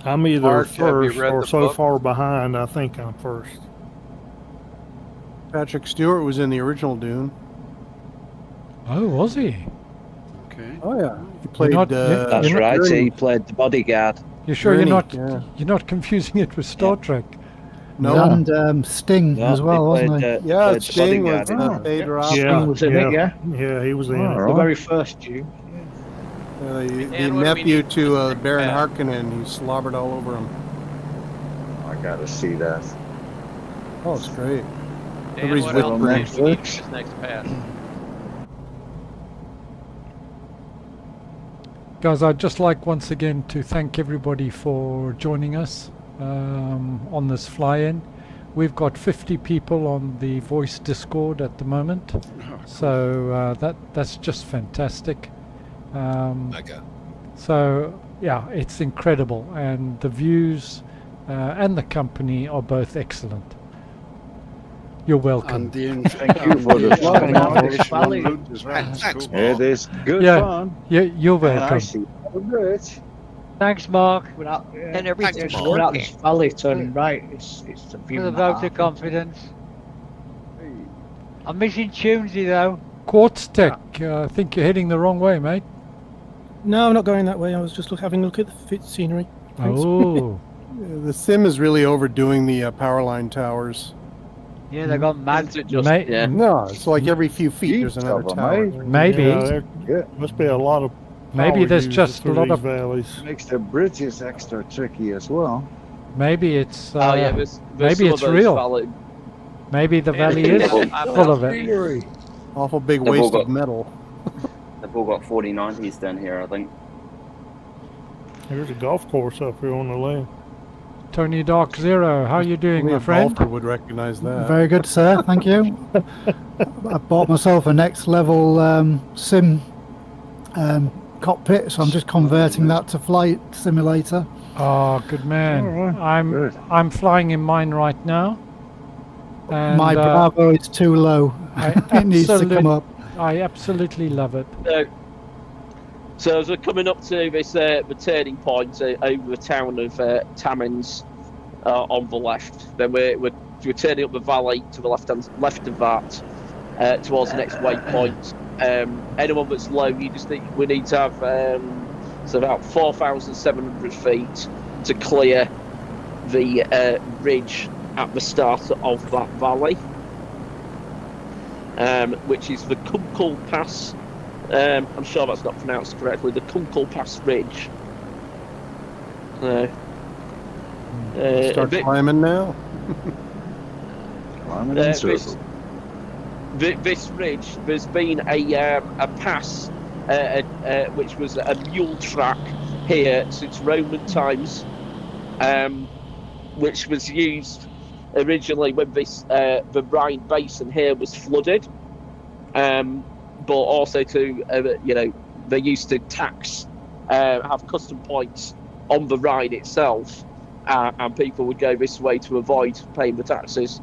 I'm either Mark, have you first read or the so book? far behind, I think I'm first. Patrick Stewart was in the original Dune. Oh, was he? Okay. Oh, yeah. He played... not- That's You're not right. Gurney. He played the bodyguard. You sure Gurney, you're not yeah. you're not confusing it with Star Trek? No. And Sting as well, wasn't he? Yeah, Sting was they dropped. Sting was in it, yeah. Yeah, he was in it. The very first June. The nephew to Baron Harkonnen, he slobbered all over him. I gotta see that. Oh, it's great. Dan, Everybody's what with else Netflix. do we need for this next pass? Guys, I'd just like once again to thank everybody for joining us on this fly-in. We've got 50 people on the voice Discord at the moment, so that's just fantastic. So yeah, it's incredible, and the views and the company are both excellent. You're welcome. Thank you for the fun. It is good fun. Yeah, you're welcome. And I see all good. Thanks, Mark. And everything's Without working. this valley turning right, it's the view. For the vote of confidence. I'm missing Tunesy though. Quartz Tech, I think you're heading the wrong way, mate. No, I'm not going that way. I was just having a look at the scenery. Thanks. Oh. The sim is really overdoing the power line towers. Yeah, they got mad. No, it's like every few feet there's another tower. Maybe. Yeah, there must be a lot of. Maybe there's just a lot of valleys. Makes the bridges extra tricky as well. Maybe it's there's maybe some it's of those real. valid- Maybe the valley is full of it. Awful big They've all waste got- of metal. They've all got 4090s down here, I think. There's a golf course up here on the lane. Tony Dark Zero, how are you doing, Only my a friend? golfer would recognize that. Very good, sir. Thank you. I bought myself a next level sim cockpit, so I'm just converting that to flight simulator. Oh, good man. Alright, I'm flying in mine right now. And, My Bravo is too low. It needs to come up. I absolutely love it. So as we're coming up to this the turning point over the town of Tammins on the left, then we're turning up the valley to the left of that towards the next waypoint. Anyone that's low, we need to have so about 4,700 feet to clear the ridge at the start of that valley, which is the Kunkel Pass. I'm sure that's not pronounced correctly. The Kunkel Pass Ridge. Start climbing now. Climbing in circles. This ridge, there's been a pass, which was a mule track here since Roman times, which was used originally when the Rhine basin here was flooded. But also to, they used to have custom points on the Rhine itself, and people would go this way to avoid paying the taxes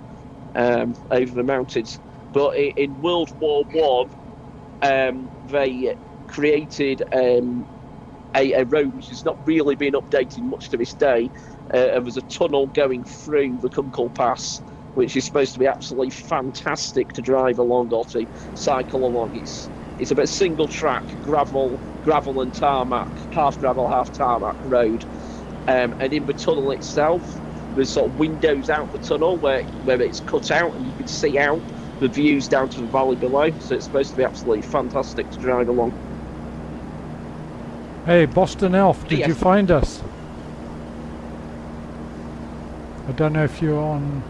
over the mountains. But in World War One, they created a road which has not really been updated much to this day. There's a tunnel going through the Kunkel Pass, which is supposed to be absolutely fantastic to drive along or to cycle along. It's a bit single track, gravel and tarmac, half gravel, half tarmac road. And in the tunnel itself, there's sort of windows out the tunnel where it's cut out and you can see out the views down to the valley below. So it's supposed to be absolutely fantastic to drive along. Hey, Boston Elf, did Yes. you find us? I don't know if you're on.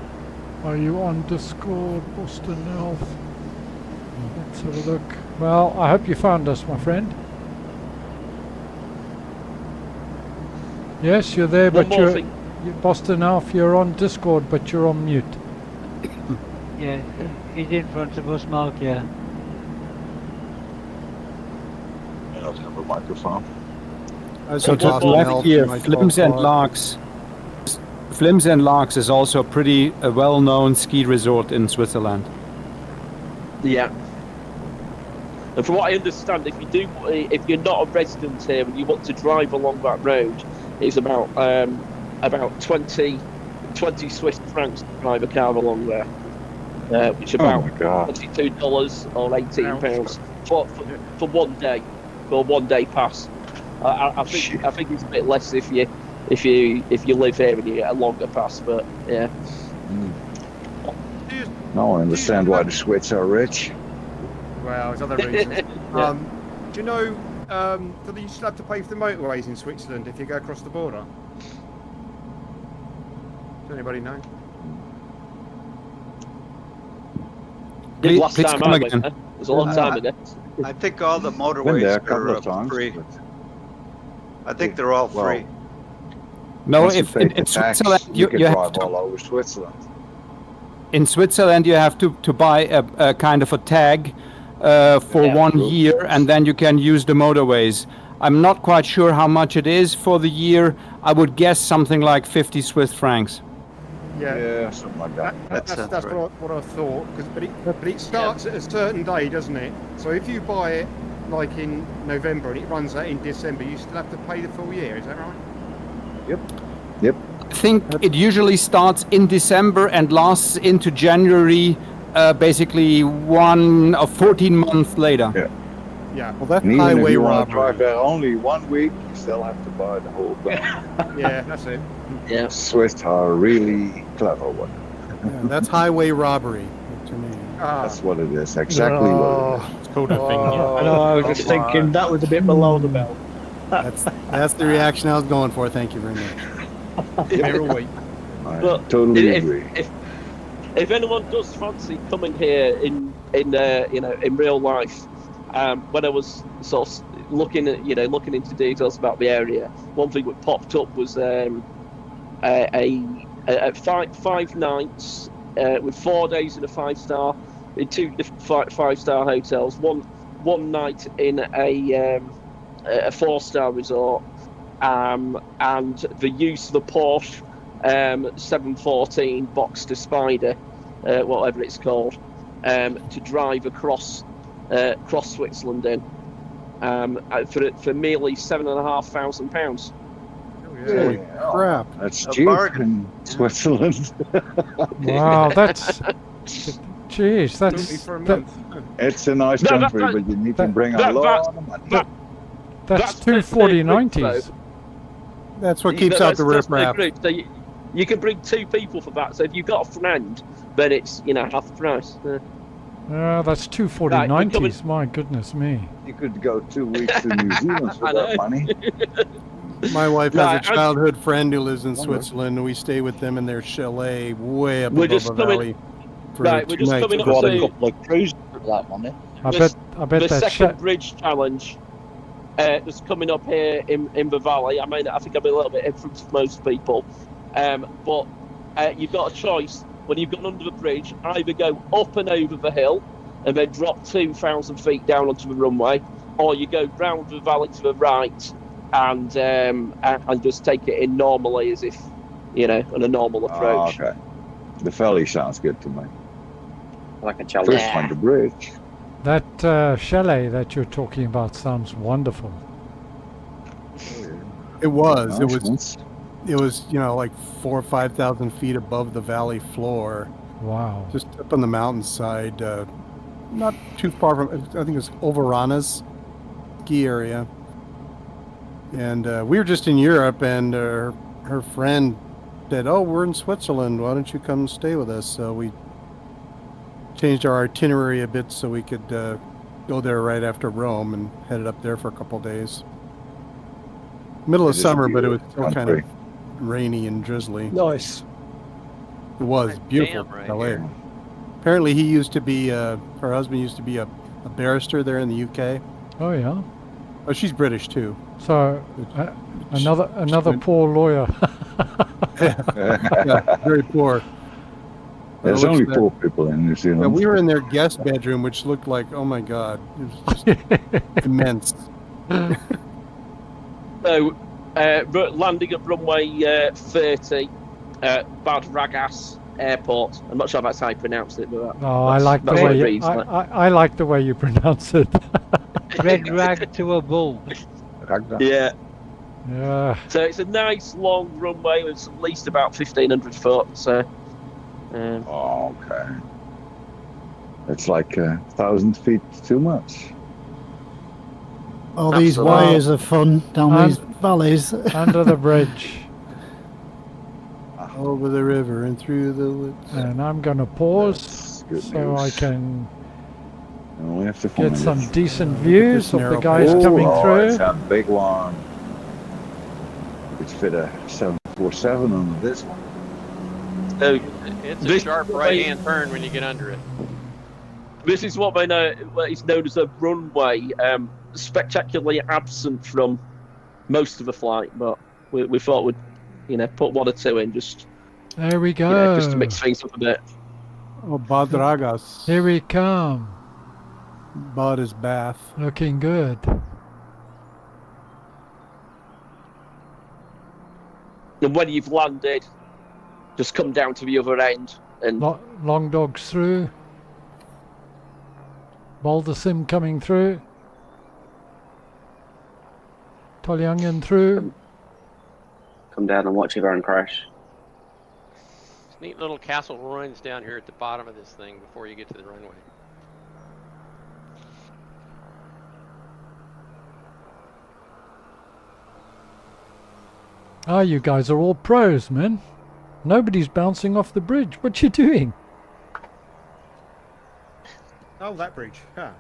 Are you on Discord, Boston Elf? Let's have a look. Well, I hope you found us, my friend. Yes, you're there, but you're Boston Elf. You're on Discord, but you're on mute. Yeah, he's in front of us, Mark. Yeah. I don't have a microphone. So to the left here, Flims and Larks. Flims and Larks is also a pretty well-known ski resort in Switzerland. Yeah. And from what I understand, if you're not a resident here and you want to drive along that road, it's about 20 Swiss francs to drive a car along there, which is about $22 or £18 for 1 day, for a 1 day pass. I think it's a bit less if you live here and you get a longer pass, but yeah. Now I understand why the Swiss are rich. Well, there's other reasons. Yeah. Do you know, do you still have to pay for the motorways in Switzerland if you go across the border? Does anybody know? Did last please time come I again. went there. It was a long time ago. I think all the Been motorways there a couple are of times. free. but I think they're all Well, free. No, once you if pay in, the in tax, Switzerland you you, can you have drive to, all over Switzerland. in Switzerland you have to buy a kind of a tag for Yeah. 1 year, and then you can use the motorways. I'm not quite sure how much it is for the year. I would guess something like 50 Swiss francs. Yeah, something like that. That's right. what I thought. But it starts at a certain day, doesn't it? So if you buy it like in November and it runs out in December, you still have to pay the full year. Is that right? Yep. I think it usually starts in December and lasts into January, basically 1 or 14 months later. Yeah. Yeah. Well, that's And even if highway you want to drive robbery. there only 1 week, you still have to buy the whole thing. Yeah, that's it. Yeah. Swiss are really clever one. Yeah, that's highway robbery to me. That's what it is. Exactly what it is. It's code of thing. I know. I was just thinking that was a bit below the belt. That's the reaction I was going for. Thank you very much. I But totally if, agree. if anyone does fancy coming here in real life, when I was sort of looking into details about the area, one thing that popped up was five nights with 4 days in a 5-star in 2 different 5-star hotels. One night in a 4-star resort, and the use of the Porsche 714 Boxster Spider, whatever it's called, to drive across Switzerland in for merely £7,500. Holy crap! That's A cheap bargain. in Switzerland. Wow, that's. Jeez, For a that, month. It's a nice No, country, that- but you need to that- bring a that- lot of money. that's their 240/90s. group, That's what keeps out the that's their riffraff. group. So you can bring 2 people for that. So if you've got a friend, then it's half the price. That's 240/90s. My goodness me. You could go 2 weeks to New Zealand for I that know. money. My wife No, has a I- childhood friend who lives in Switzerland, and we stay with them in their chalet way up We're above just the coming- valley. For Right, we're 2 just nights. coming up Got a to couple of cruises for that money. I The- bet the that second bridge challenge that's coming up here in the valley. I mean, I think I'm a little bit in front of most people, but you've got a choice when you've gone under the bridge: either go up and over the hill and then drop 2,000 feet down onto the runway, or you go round the valley to the right and just take it in normally, as if on a normal approach. Okay. The valley sounds good to me. Like a challenge. First one, the bridge. That chalet that you're talking about sounds wonderful. It was. It Nice was. ones. It was. Like 4,000 or 5,000 feet above the valley floor, Wow. just up on the mountainside. Not too far from. I think it's Overana's ski area. And we were just in Europe, and her friend said, "Oh, we're in Switzerland. Why don't you come stay with us?" So we changed our itinerary a bit so we could go there right after Rome, and headed up there for a couple days. Middle of It is a summer, but it was beautiful still kind of country. rainy and drizzly. Nice. It was Damn beautiful. right LA. here. Apparently, he used to be. Her husband used to be a barrister there in the UK. Oh yeah. Oh, she's British too. So another poor lawyer. Yeah, very poor. There's It looks only that- poor people in New Zealand. Yeah, we were in their guest bedroom, which looked like, oh my god, it was just immense. So, landing at runway 30, Bad Ragaz Airport. I'm not sure if that's how you pronounce it, but Oh, I like the that's what way it you, reads, like. I like the way you pronounce it. Red rag to a bull. Yeah. Yeah. So it's a nice long runway with at least about 1,500 foot. So. Oh, okay. It's like 1,000 feet too much. All these Absolutely. wires are fun down these valleys. Under the bridge. Over the river and through the woods. And I'm going to pause. good so news. I can We have to get find some it. decent views of the guys Oh, coming through. It's a big one. It's fit a 747 on this one. It's a sharp right-hand turn when you get under it. This is what they know. What is known as a runway. Spectacularly absent from most of the flight, but we thought we'd, put one or two in just. There we go. Just to mix things up a bit. Oh, Badragas. Here we come. Bad is bath. Looking good. And when you've landed, just come down to the other end and long dogs through. Boulder Sim coming through. Tolyangan through. Come down and watch your own crash. There's neat little castle ruins down here at the bottom of this thing before you get to the runway. Ah, you guys are all pros, man. Nobody's bouncing off the bridge. What you doing? Oh, that bridge. Yeah.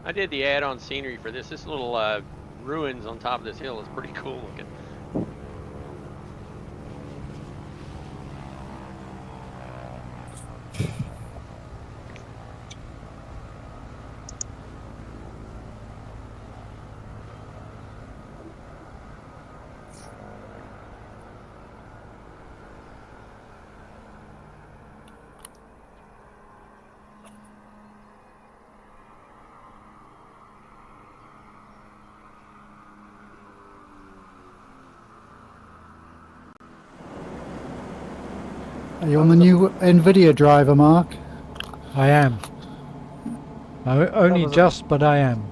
I did the add-on scenery for this. This little ruins on top of this hill is pretty cool looking. Are you on the new NVIDIA driver, Mark? I am. Only just, but I am.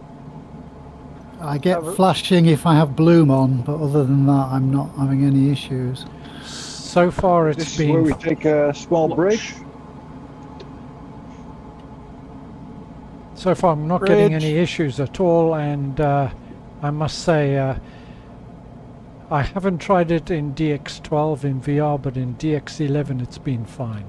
I get flashing if I have Bloom on, but other than that, I'm not having any issues. So far, it's This been. is where we take a small break. So far, I'm not getting any issues at all, and I must say, I haven't tried it in DX12 in VR, but in DX11 it's been fine.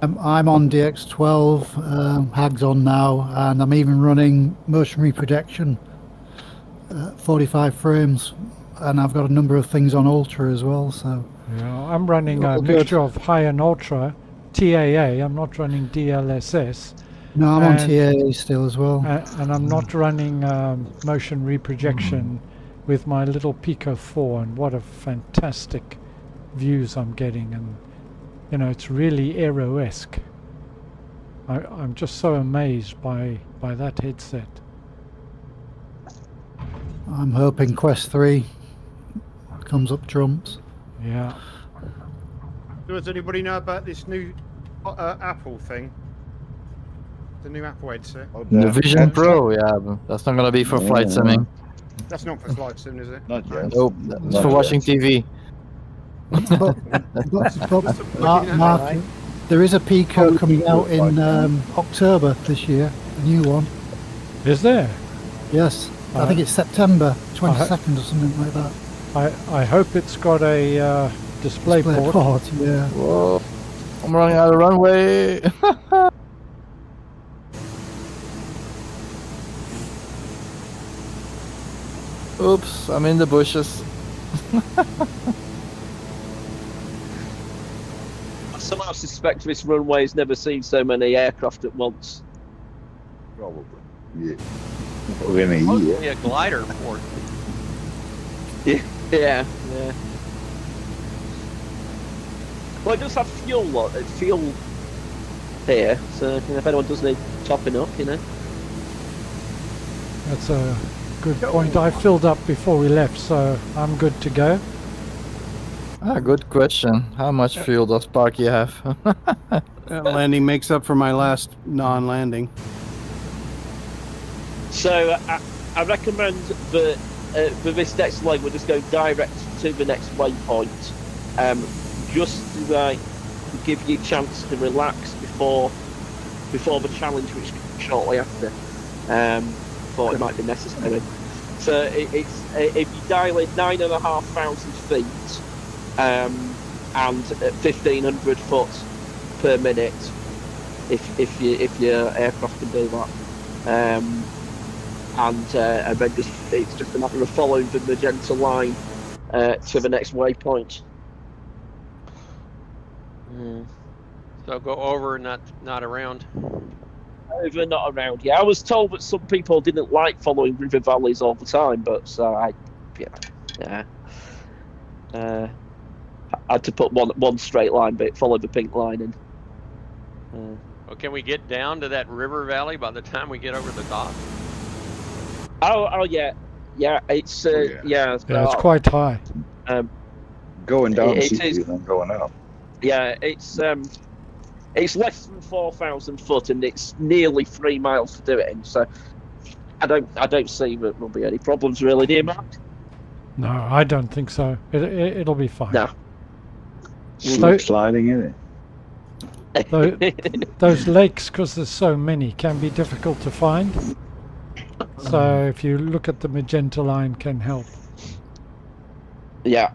I'm on DX12, Hag's on now, and I'm even running motion reprojection, 45 frames, and I've got a number of things on Ultra as well. So yeah, I'm running a good. mixture of high and Ultra, TAA. I'm not running DLSS. No, I'm on TAA still as well. And I'm not running motion reprojection with my little Pico 4, and what a fantastic views I'm getting, and it's really aero-esque. I'm just so amazed by that headset. I'm hoping Quest 3 comes up trumps. Yeah. Does anybody know about this new Apple thing? The new Apple headset? The Vision Pro, yeah, but that's not gonna be for flight simming. That's not for flight sim, is it? Not yet. Nope, it's for watching TV. Mark, there is a Pico coming out in October this year, a new one. Is there? Yes, I think it's September 22nd or something like that. I hope it's got a display port. Yeah. Whoa, I'm running out of runway. Oops, I'm in the bushes. I somehow suspect this runway has never seen so many aircraft at once. Probably. Yeah. Within a year. Mostly a glider port. Yeah. Well, it does have fuel here, so if anyone does need topping up, That's a good point. I filled up before we left, so I'm good to go. Good question. How much fuel does Sparky have? That landing makes up for my last non-landing. So I recommend that for this next leg, we're just going direct to the next waypoint, just to give you a chance to relax before the challenge, which comes shortly after. Thought it might be necessary. So it's if you dial in 9,500 feet and 1,500 foot per minute, if your aircraft can do that, and then it's just a matter of following the magenta line to the next waypoint. So go over, not around. Over, not around. Yeah, I was told that some people didn't like following river valleys all the time, but so I had to put one straight line, but follow the pink line in. Well, can we get down to that river valley by the time we get over the top? Oh yeah, it's it's quite high. Going down it easier is, than going up. Yeah, it's less than 4,000 foot, and it's nearly 3 miles to do it in. So I don't see that there'll be any problems really, do you, Mark? No, I don't think so. It'll be fine. No. Sliding in it. Those lakes, because there's so many, can be difficult to find. So if you look at the magenta line, can help. Yeah.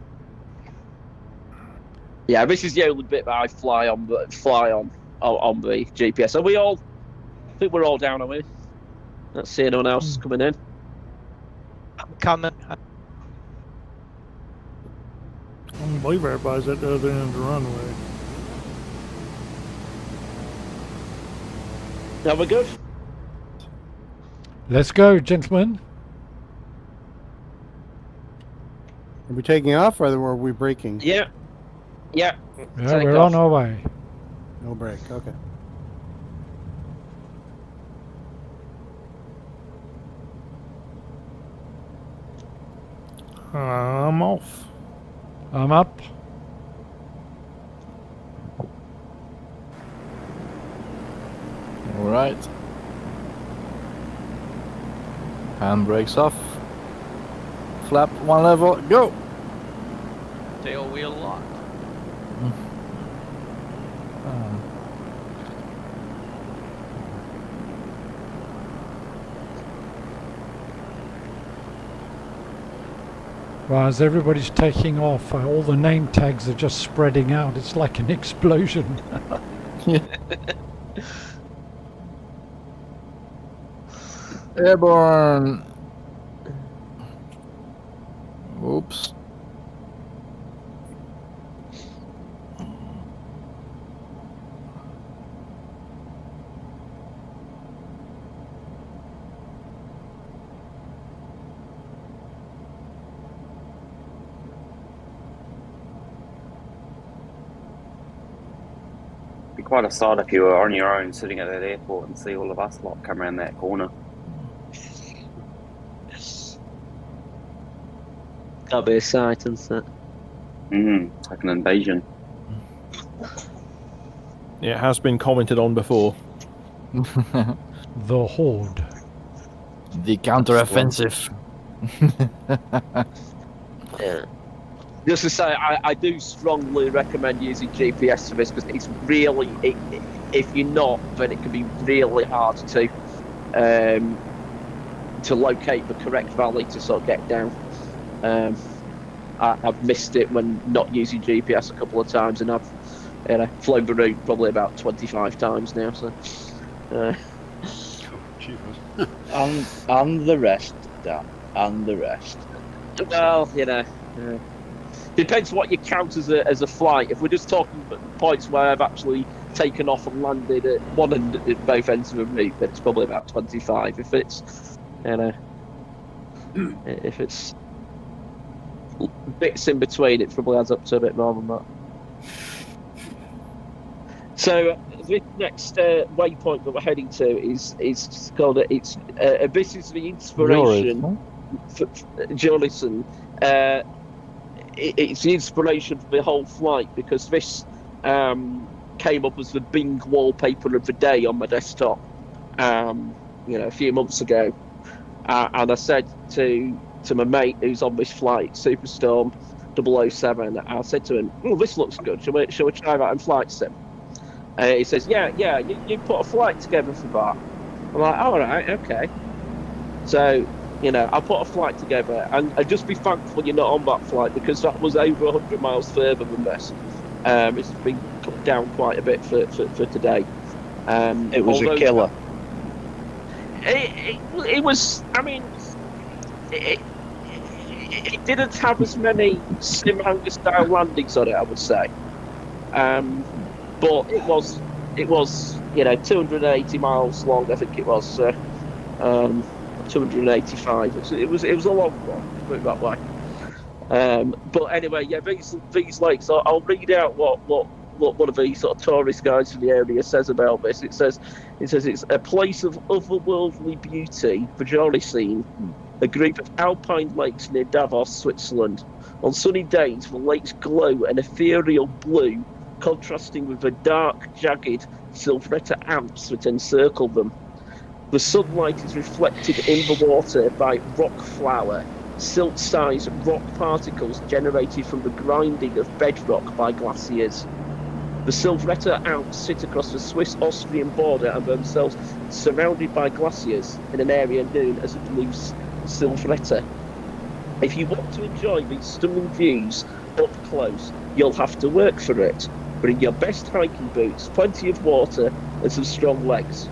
Yeah, this is the only bit that I fly on the GPS. Are we all? I think we're all down, are we? Let's see anyone else coming in. I'm coming. I don't believe everybody's at the other end of the runway. Now we're good. Let's go, gentlemen. Are we taking off, or are we braking? Yeah. Yeah, we're on our way. No break. Okay. I'm off. I'm up. All right. Handbrakes off. Flap one level. Go. Tail wheel locked. Well, as everybody's taking off, all the name tags are just spreading out. It's like an explosion. Airborne. Oops. Be quite a sight if you were on your own sitting at that airport and see all of us lot come around that corner. That'll be a sight, isn't it? Like an invasion. Yeah, it has been commented on before. The Horde. The counter-offensive. Yeah. Just to say, I do strongly recommend using GPS for this, because it's really, if you're not, then it can be really hard to locate the correct valley to sort of get down. I've missed it when not using GPS a couple of times, and I've flown the route probably about 25 times now. So, and the rest, Dan, and the rest. Well, depends what you count as a flight. If we're just talking points where I've actually taken off and landed at one end at both ends of the route, then it's probably about 25. If it's if it's bits in between, it probably adds up to a bit more than that. So this next waypoint that we're heading to is called this is the inspiration for Jolison. It's the inspiration for the whole flight, because this came up as the Bing wallpaper of the day on my desktop, a few months ago, and I said to my mate who's on this flight, Superstorm 007, I said to him, "Oh, this looks good. Shall we try that in flight sim?" He says, "Yeah, you put a flight together for that." I'm like, "All right, okay." So You know, I'll put a flight together, and just be thankful you're not on that flight, because that was over 100 miles further than this. It's been cut down quite a bit for today. It was a killer. It was. I mean, it didn't have as many Simhanger style landings on it, I would say. But it was 280 miles long, I think it was. 285. It was a long one, put it that way. But anyway, yeah, these lakes. I'll read out what one of the sort of tourist guides from the area says about this. It says it's a place of otherworldly beauty, visually seen. A group of alpine lakes near Davos, Switzerland. On sunny days, the lakes glow an ethereal blue, contrasting with the dark, jagged Silvretta Alps that encircle them. The sunlight is reflected in the water by rock flour, silt-sized rock particles generated from the grinding of bedrock by glaciers. The Silvretta Alps sit across the Swiss-Austrian border and themselves surrounded by glaciers in an area known as Blue Silvretta. If you want to enjoy these stunning views up close, you'll have to work for it. Bring your best hiking boots, plenty of water, and some strong legs.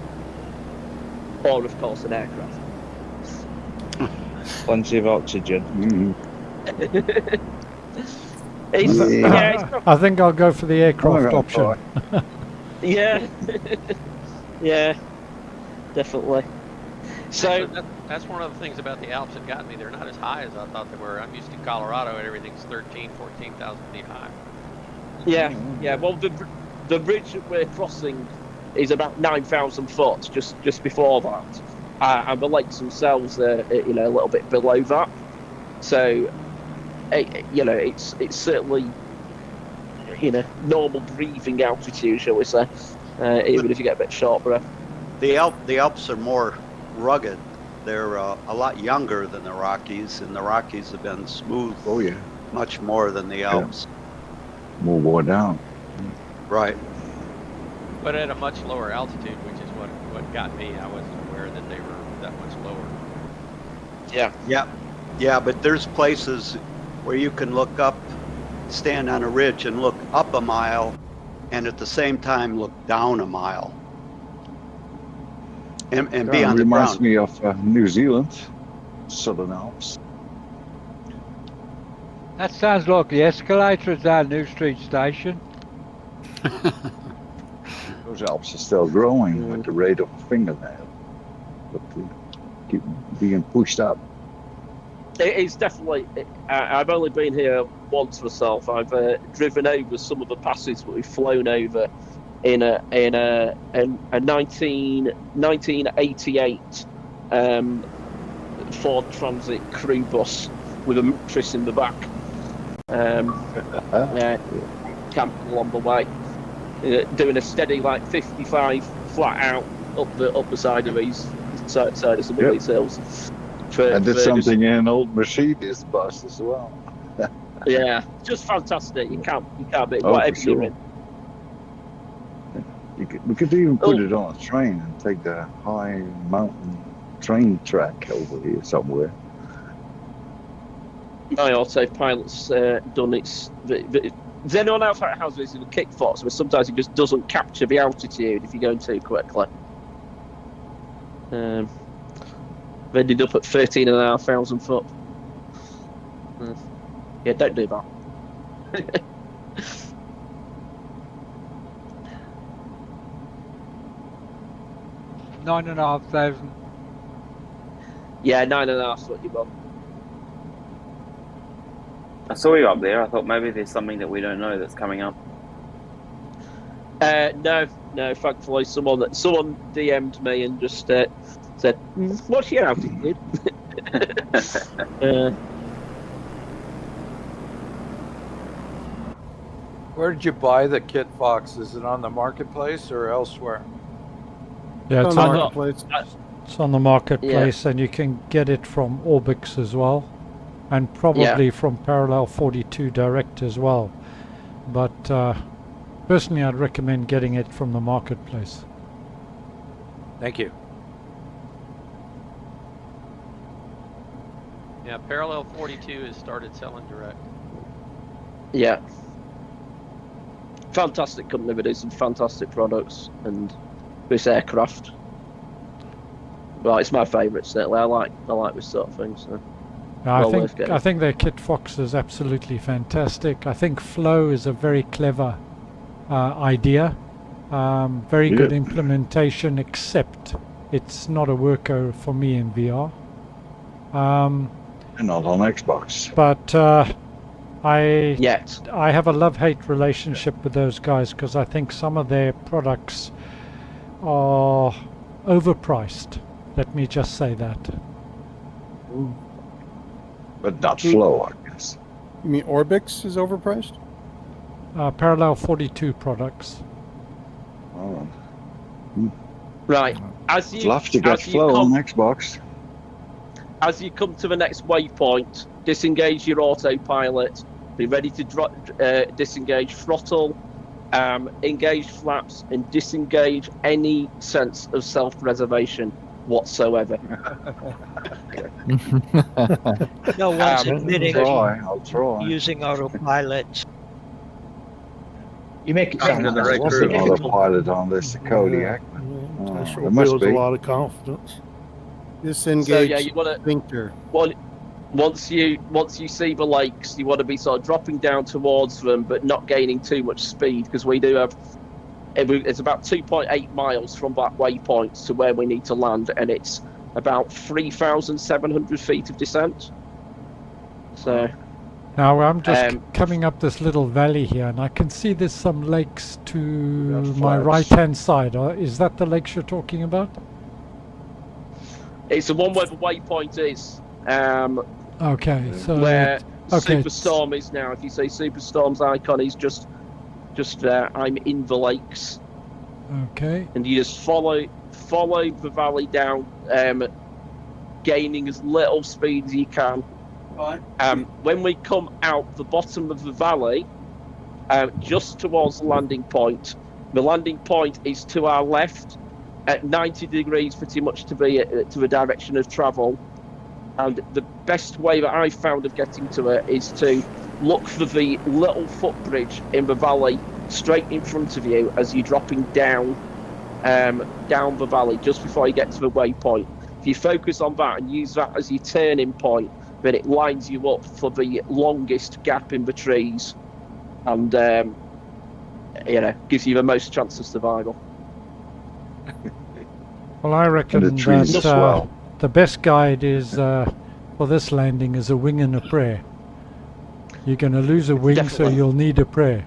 Or, of course, an aircraft. Plenty of oxygen. I think I'll go for the aircraft option. Yeah. Yeah, definitely. So that's one of the things about the Alps that got me. They're not as high as I thought they were. I'm used to Colorado and everything's 14,000 feet high. Yeah. Well, the ridge that we're crossing is about 9,000 foot, just before that, and the lakes themselves are a little bit below that. So, it's certainly normal breathing altitude, shall we say, even if you get a bit short breath. The Alps are more rugged. They're a lot younger than the Rockies, and the Rockies have been smooth. Oh yeah, much more than the Alps. More worn down. Right. But at a much lower altitude, which is what got me. I wasn't aware that they were that much lower. Yeah, but there's places where you can look up, stand on a ridge and look up a mile, and at the same time look down a mile. And be on the ground. Reminds me of New Zealand, Southern Alps. That sounds like the escalator at our New Street station. Those Alps are still growing at the rate of a fingernail, but they keep being pushed up. It's definitely. I've only been here once myself. I've driven over some of the passes that we've flown over in a 1988 Ford Transit crew bus with a mattress in the back. Camp along the way, doing a steady 55 flat out up the side of these side of some of these hills. I did something in an old Mercedes bus as well. Yeah, just fantastic. You can't beat whatever you're in. We could even put it on a train and take the high mountain train track over here somewhere. My autopilot's done its. Does anyone else has this in the kickbox where sometimes it just doesn't capture the altitude if you're going too quickly? They ended up at 13,500 foot. Yeah, don't do that. 9,500. Yeah, 9.5 is what you want. I saw you up there. I thought maybe there's something that we don't know that's coming up. No. Thankfully, someone DM'd me and just said, "What's your altitude?" Where did you buy the kit box? Is it on the marketplace or elsewhere? Yeah, it's on on the the marketplace. It's on the marketplace, and you can get it from Orbix as well, and probably from Parallel 42 Direct as well. But personally, I'd recommend getting it from the marketplace. Thank you. Yeah, Parallel 42 has started selling direct. Yeah. Fantastic company, but do some fantastic products, and this aircraft. Well, it's my favourite certainly. I like this sort of thing. So I think their Kit Fox is absolutely fantastic. I think Flow is a very clever idea. Very good implementation, except it's not a worker for me in VR. And not on Xbox. But I have a love-hate relationship with those guys because I think some of their products are overpriced. Let me just say that. Ooh. But not Flow, I guess. You mean Orbix is overpriced? Parallel 42 products. Oh. Right. I'd love to get Flow on Xbox. As you come to the next waypoint, disengage your autopilot. Be ready to disengage throttle, engage flaps, and disengage any sense of self-preservation whatsoever. No one's admitting I'll try. using autopilot. You make it sound like there was an autopilot on this Kodiak. That sure builds a lot of confidence. Disengage. So yeah, you want to sphincter. Well, once you see the lakes, you want to be sort of dropping down towards them, but not gaining too much speed, because we do have. It's about 2.8 miles from that waypoint to where we need to land, and it's about 3,700 feet of descent. So. Now I'm just coming up this little valley here, and I can see there's some lakes to my right-hand side. Is that the lakes you're talking about? It's the one where the waypoint is. Okay, so where Superstorm is now. If you say Superstorm's icon is just I'm in the lakes. Okay. And you just follow the valley down, gaining as little speed as you can. Right. When we come out the bottom of the valley, just towards the landing point, the landing point is to our left at 90 degrees, pretty much to the direction of travel. And the best way that I've found of getting to it is to look for the little footbridge in the valley straight in front of you as you're dropping down the valley just before you get to the waypoint. If you focus on that and use that as your turning point, then it lines you up for the longest gap in the trees, and gives you the most chance of survival. Well, I reckon that the best guide is for this landing is a wing and a prayer. You're going to lose a wing, so you'll need a prayer.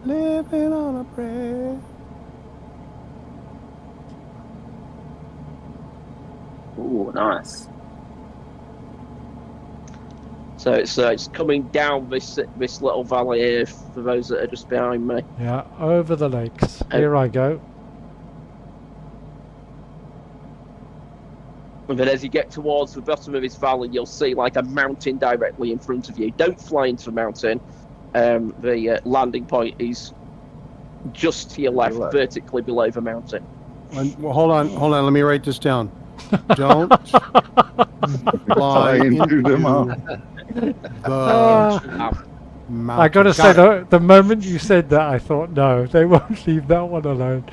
Living on a prayer. Ooh, nice. So it's coming down this little valley here for those that are just behind me. Yeah, over the lakes. Here I go. And then as you get towards the bottom of this valley, you'll see like a mountain directly in front of you. Don't fly into the mountain. The landing point is just to your left, vertically below the mountain. Well, hold on. Let me write this down. Don't fly into the mountain. I gotta say, the moment you said that, I thought, no, they won't leave that one alone.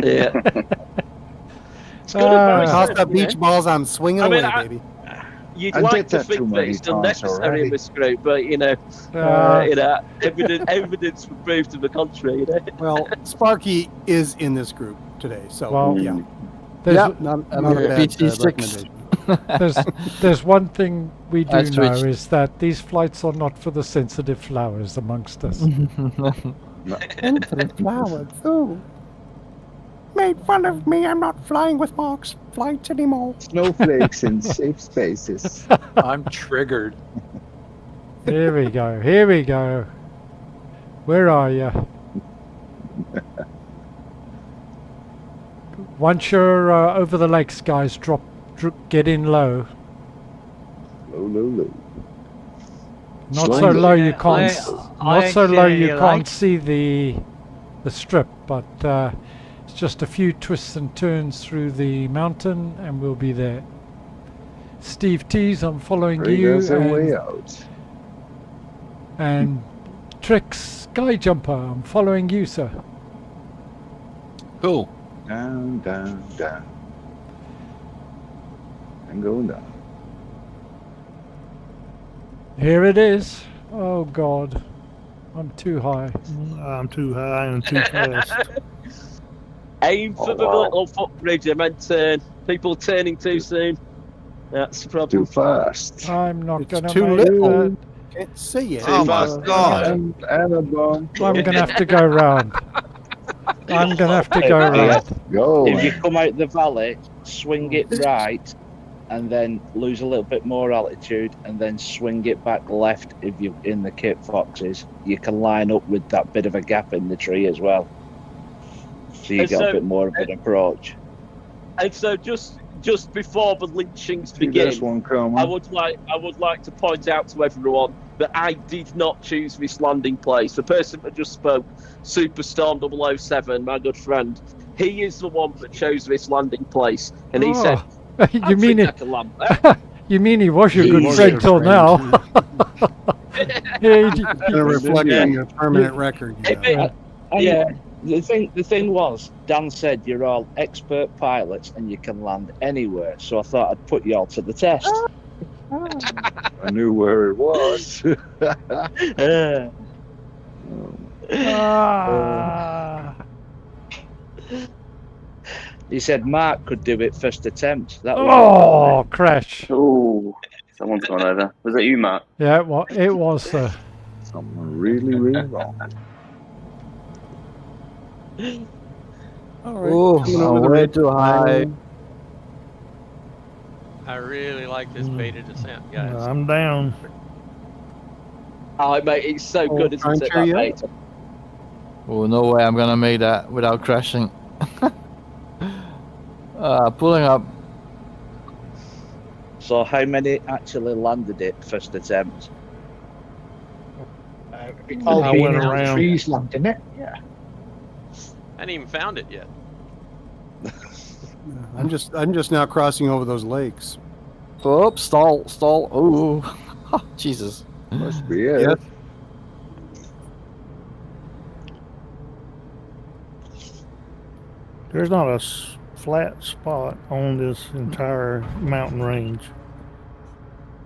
Yeah. It's good advice. Toss the beach balls, I'm swinging away, baby. You'd like to think that it's unnecessary in this group, but evidence would prove to the contrary. Well, Sparky is in this group today, so yeah. Not a bad recommendation. There's one thing we do know is that these flights are not for the sensitive flowers amongst us. Sensitive flowers, ooh. Made fun of me, I'm not flying with Mark's flights anymore. Snowflakes in safe spaces. I'm triggered. Here we go. Where are you? Once you're over the lakes, guys, get in low. Low. Not so low you can't. Not so low you can't see the strip, but It's just a few twists and turns through the mountain, and we'll be there. Steve Tees, I'm following you. There's a way out. And Trix Sky Jumper, I'm following you, sir. Cool. Down, down, down. And going down. Here it is. Oh God, I'm too high. I'm too high and too fast. Aim for the little footbridge and then turn. People turning too soon. That's the problem. Too fast. I'm not gonna too make little. that. Can't see it. Oh my God. And a bomb. I'm gonna have to go round. I'm gonna have to go round. Go. If you come out the valley, swing it right, and then lose a little bit more altitude, and then swing it back left if you're in the Cape Foxes. You can line up with that bit of a gap in the tree as well. So you get a bit more of an approach. And so just before the lynchings See begin, this one coming. I would like to point out to everyone that I did not choose this landing place. The person that just spoke, Superstorm 007, my good friend, he is the one that chose this landing place, and he said, You mean I it? can land there. You mean he was your good friend till now? Yeah, They're reflecting a permanent record. Yeah. The thing was, Dan said you're all expert pilots and you can land anywhere. So I thought I'd put you all to the test. I knew where it was. He said Mark could do it first attempt. That was Oh, crash! Oh, someone's gone over. Was it you, Mark? Yeah, it was. Something really, really wrong. All right. Oh, coming over the way ridge too high. line. I really like this beta descent, guys. I'm down. Oh, mate, it's so good, isn't it, that beta? Oh, no way I'm gonna make that without crashing. Pulling up. So how many actually landed it first attempt? All I being went in the around. trees landing it. Yeah. I hadn't even found it yet. I'm just now crossing over those lakes. Oh, stall. Oh, Jesus. Must be it. Yes. There's not a flat spot on this entire mountain range.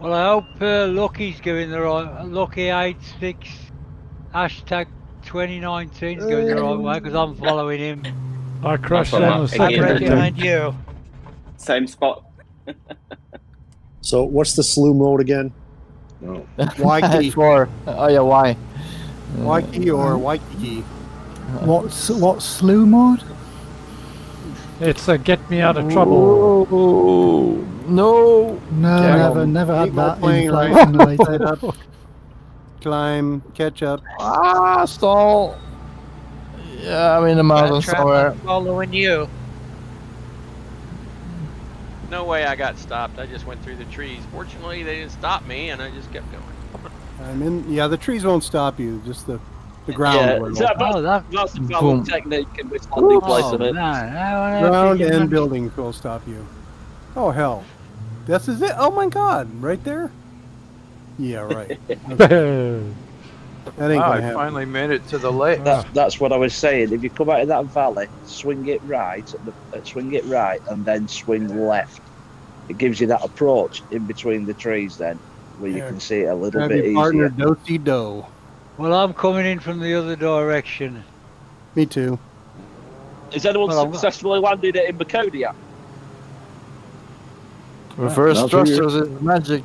Well, I hope Lucky's going the right. Lucky 86 hashtag 2019 is going the right way because I'm following him. I crashed I'm down the second right attempt. behind you. Same spot. So what's the slew mode again? No. Waikiki. Oh yeah, why? Waikiki or Waikiki. What's slew mode? It's a get me out of trouble. Oh, no. No, never had that playing in right. Flight Simulator. Climb, catch up. Stall. Yeah, I'm in the mountain somewhere. Following you. No way I got stopped. I just went through the trees. Fortunately, they didn't stop me, and I just kept going. Yeah, the trees won't stop you. Just the ground. Yeah, will. that's the valid technique in this landing place of it. Ground and building will stop you. Oh hell, this is it. Oh my God, right there. Yeah, right. That ain't Wow, gonna I happen. finally made it to the lake. That's what I was saying. If you come out of that valley, swing it right, and then swing left. It gives you that approach in between the trees, then, where you can see it a little Have bit your easier. partner do-si-do. Well, I'm coming in from the other direction. Me too. Has anyone successfully landed it in Bacodia? Reverse Not thrusters is magic.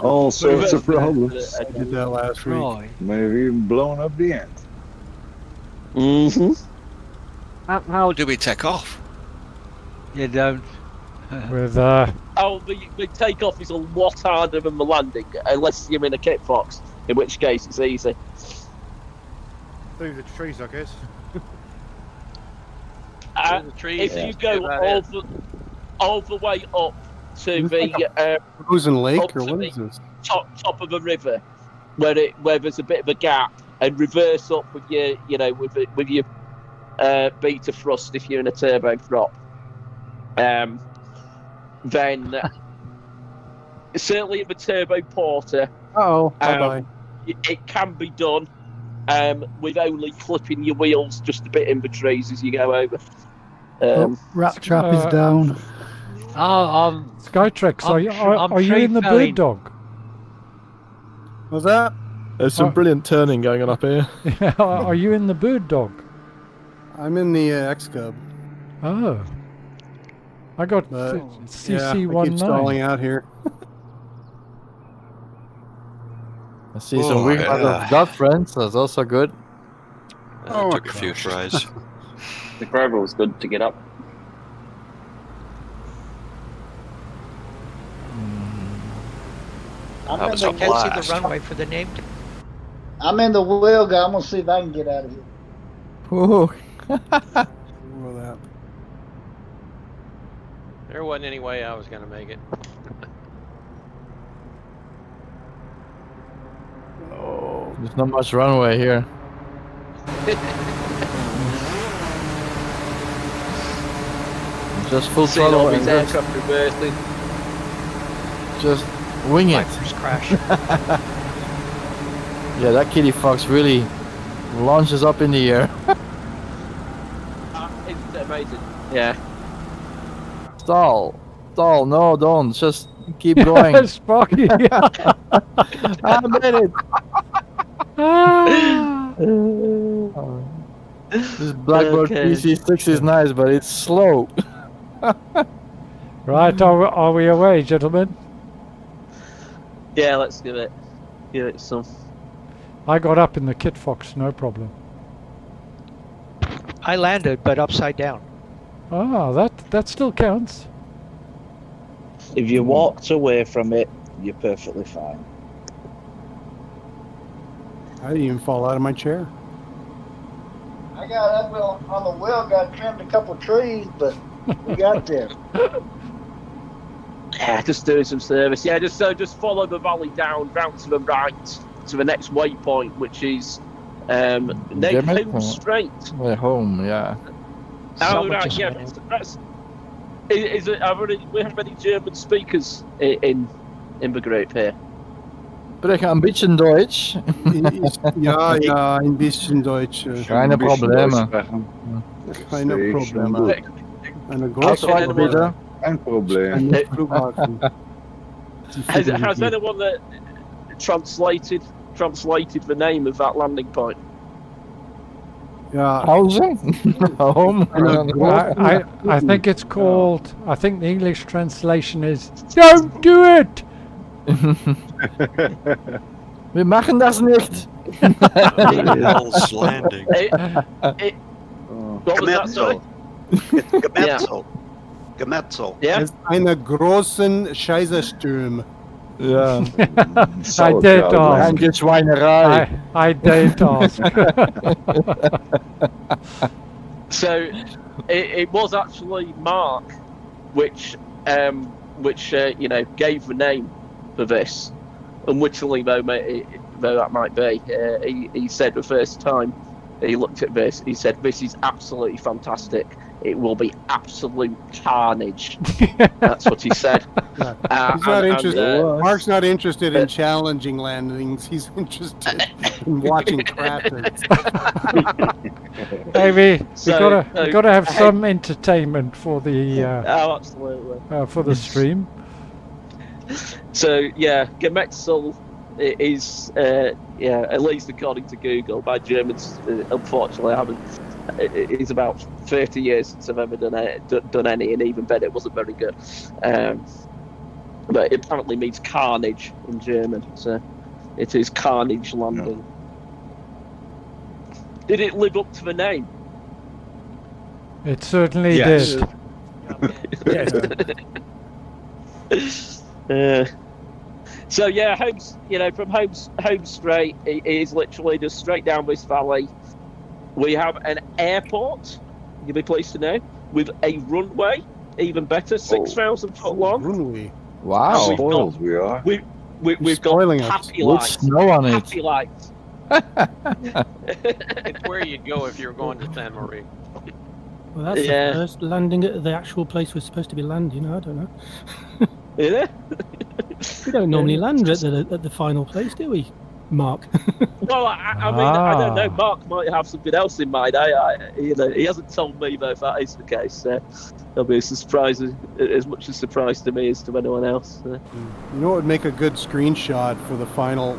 All sorts of problems. I did that last week. Right. Maybe even blown up the end. Mm-hmm. How do we take off? You don't. With Oh, the takeoff is a lot harder than the landing, unless you're in a kit fox, in which case it's easy. Through the trees, I guess. The trees, If you go all the way up to the Frozen lake, up or to what the is this? top of a river, where there's a bit of a gap, and reverse up with your beta thrust if you're in a turbo prop, then certainly in the turbo porter, bye-bye. it can be done with only clipping your wheels just a bit in the trees as you go over. Rat trap is down. Skytrex, are you in the bird dog? What's that? There's some brilliant turning going on up here. Yeah, are you in the bird dog? I'm in the X-Cub. Oh. I got I CC19. keep stalling out here. I see some weird of dot friends. That's also good. Took a few tries. The Grover was good to get up. I can't see the runway for the name. I'm in the wheel guy. I'm gonna see if I can get out of here. Ooh. There wasn't any way I was going to make it. Oh, there's not much runway here. Just full throttle and just wing it. Crash. Yeah, that kitty fox really launches up in the air. It's amazing. Yeah. Stall, no, don't. Just keep going. Sparky. I made it. This Blackbird PC6 is nice, but it's slow. Right, are we away, gentlemen? Yeah, let's give it some. I got up in the Kit Fox, no problem. I landed, but upside down. Ah, that still counts. If you walked away from it, you're perfectly fine. I didn't even fall out of my chair. I got up on the wheel, got trimmed a couple trees, but we got there. Yeah, just doing some service. Yeah, just follow the valley down, round to the right to the next waypoint, which is Home Straight. We're home, yeah. Oh, right, yeah. That's is it? We have any German speakers in the group here? Spreche ein bisschen Deutsch. Ja, ein bisschen Deutsch. Keine Probleme. Keine Probleme. Eine große Ausweichen bitte. Kein Problem. Has anyone that translated the name of that landing point? Yeah. Home. I think it's called. I think the English translation is "Don't do it." Wir machen das nicht. Hell's Landing. Gemetzel. Gemetzel. Yeah. Es ist eine großen Scheißersturm. Ja. I did ask. Keine Schweinerei. I did ask. So it was actually Mark, which gave the name for this, unwittingly though that might be. He said the first time he looked at this, he said, "This is absolutely fantastic. It will be absolute carnage." That's what he said. He's not interested. Mark's not interested in challenging landings. He's interested in watching crashes. Maybe we gotta have some entertainment for the absolutely for the stream. So yeah, Gemetzel is at least according to Google. My Germans, unfortunately, haven't. It's about 30 years since I've ever done any, and even then it wasn't very good. But it apparently means carnage in German, so it is Carnage Landing. Yeah. Did it live up to the name? It certainly did. So yeah, from home straight, it is literally just straight down this valley. We have an airport, you'll be pleased to know, with a runway, even better, 6,000 foot long. Runway. Wow. Spoiled we are. We've got happy lights. Snow on it. Happy lights. It's where you'd go if you were going to San Marie. Well, that's the first landing at the actual place we're supposed to be landing. I don't know. Yeah. We don't normally land at the final place, do we, Mark? Well, I mean, I don't know. Mark might have something else in mind. You know, he hasn't told me though if that is the case. It'll be a surprise, as much a surprise to me as to anyone else. You know what would make a good screenshot for the final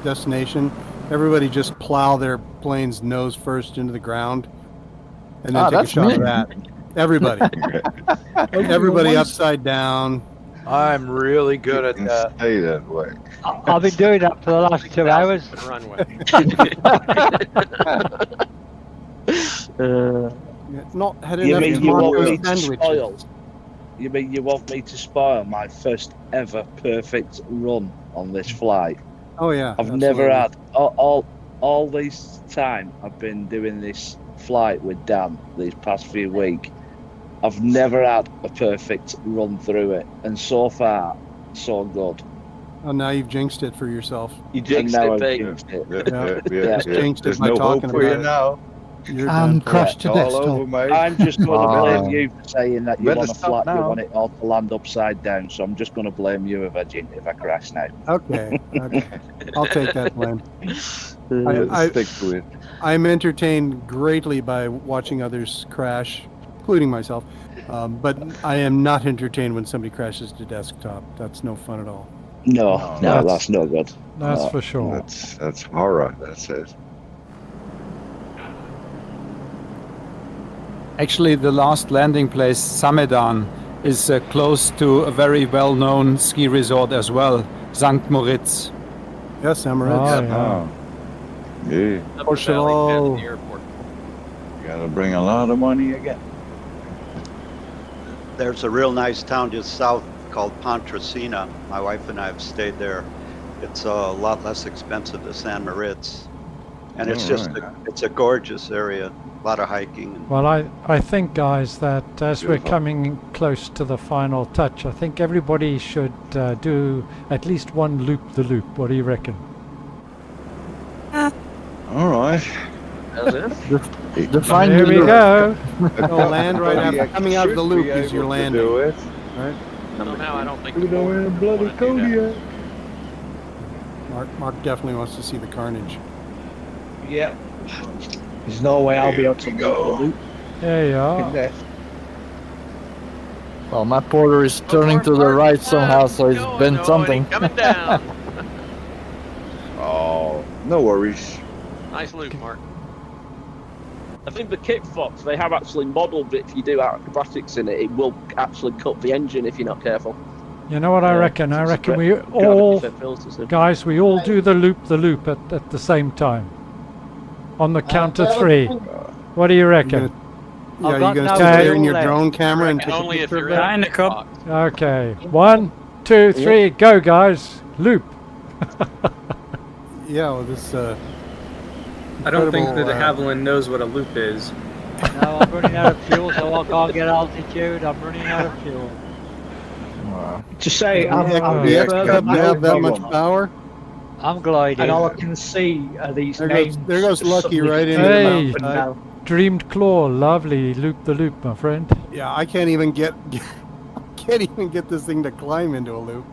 destination? Everybody just plow their plane's nose first into the ground, and then take a shot of that. Everybody. Everybody upside down. I'm really good at that. Stay that way. I've been doing that for the last 2 hours. Runway. Not had You enough mean you want me tomato to sandwiches. spoil? You mean you want me to spoil my first ever perfect run on this flight? Oh yeah. I've never had all this time I've been doing this flight with Dan these past few weeks. I've never had a perfect run through it, and so far, so good. Oh, now you've jinxed it for yourself. You jinxed And now it, I've Pete. jinxed it. Yeah. Jinxed it There's by no talking hope for you about it. now. You're And done. crashed to It's all desktop. over, mate. I'm just going to blame you for saying that you Better want a stop flat, you now. want it all to land upside down. So I'm just going to blame you if I crash now. Okay. I'll take that blame. Stick to it. I'm entertained greatly by watching others crash, including myself. But I am not entertained when somebody crashes to desktop. That's no fun at all. No, that's no good. That's for sure. That's horror. That's it. Actually, the last landing place, Samedan, is close to a very well-known ski resort as well, St. Moritz. Yes, Emirates. Yeah. Courchevel. The airport. You gotta bring a lot of money again. There's a real nice town just south called Pontresina. My wife and I have stayed there. It's a lot less expensive than San Moritz. And it's it's a gorgeous area. A lot of hiking. Well, I think, guys, that as we're coming close to the final touch, I think everybody should do at least one loop-the-loop. What do you reckon? All right. Define Here we go. No, land right after coming out of the loop is your landing. Do it. Right? Somehow I don't think We don't wear a bloody coat yet. Mark definitely wants to see the carnage. Yeah. There's no way I'll be able to go. The loop There you in are. there. Well, my porter is turning to the right somehow, so he's bent something. Coming down. Oh, no worries. Nice loop, Mark. I think the Kit Fox, they have actually modelled it. If you do acrobatics in it, it will actually cut the engine if you're not careful. You know what I reckon? I reckon we Got all, a bit of filters in. guys, we all do the loop at the same time. On the count of 3. What do you reckon? Yeah, got you're no gonna stare in your left. drone camera and take a Only if picture of you're that? in the cup. Okay. 1, 2, 3, go, guys. Loop. Yeah, well, this. I don't think that incredible, de Havilland knows what a loop is. No, I'm running out of fuel, so I can't get altitude. I'm running out of fuel. To say, Do I'm you have further that back, much power? I'm gliding. and all I can see are these There names. goes Lucky suddenly right into Hey. the mountain. now. Dreamed claw. Lovely. Loop the loop, my friend. Yeah, I can't even get this thing to climb into a loop.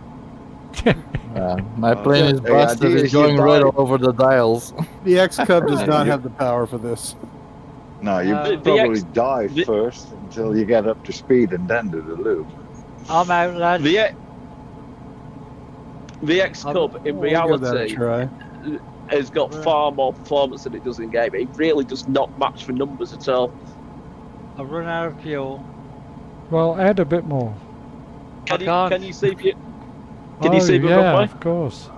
My plane is Hey, busted. ideas It's going you red buy. all over the dials. The X-Cub does not have the power for this. No, you The probably X- dive the- first until you get up to speed and then do the loop. I'm out, lads. The X-Cub, in We'll give that a reality, try. has got far more performance than it does in game. It really does not match for numbers at all. I've run out of fuel. Well, add a bit more. Can you see if you? Can you see if yeah, runway? of course.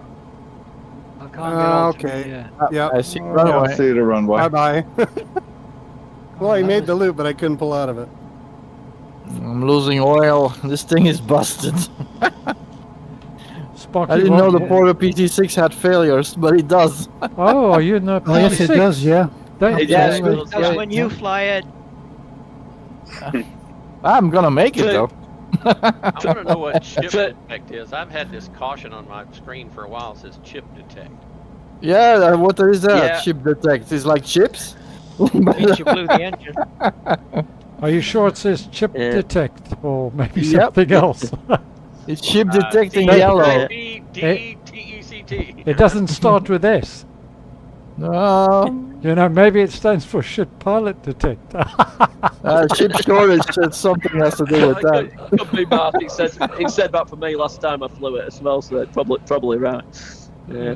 I can't get altitude. Okay. Yeah. Yeah. I see I runway. see the runway. Bye-bye. Well, I made the loop, but I couldn't pull out of it. I'm losing oil. This thing is busted. Sparky, I didn't know the what- Porter PT6 had failures, but it does. Oh, are you in the Oh, yes, it P6? does, yeah. That- Yeah, That's when you fly it. I'm gonna make it though. I want to know what chip detect is. I've had this caution on my screen for a while. It says chip detect. Yeah, what is that? Yeah. Ship detect. It's like chips? Means you blew the engine. Are you sure it says chip detect or maybe Yep. something else? It's ship detecting No. yellow. D-E-T-E-C-T. It doesn't start with S. No. You know, maybe it stands for ship pilot detect. Ship shortage said something has to do with that. Could be, Mark. It said that for me last time I flew it as well, so probably right. Yeah.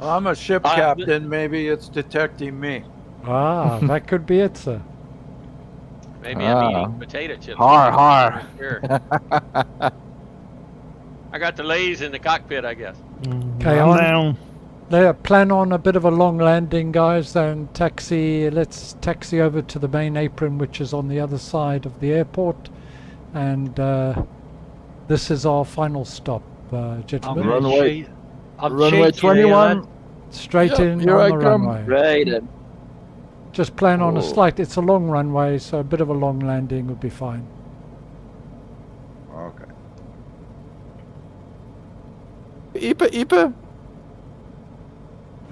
Well, I'm a ship captain. Maybe it's detecting me. Ah, that could be it, sir. Maybe I'm eating potato chips. Har. Sure. I got the lays in the cockpit, I guess. Okay, on. There, plan on a bit of a long landing, guys, and taxi. Let's taxi over to the main apron, which is on the other side of the airport. And this is our final stop, gentlemen. Runway 21. Straight in here on I the come. runway. Right then. Just plan on a slight. It's a long runway, so a bit of a long landing would be fine. Okay. Ipe.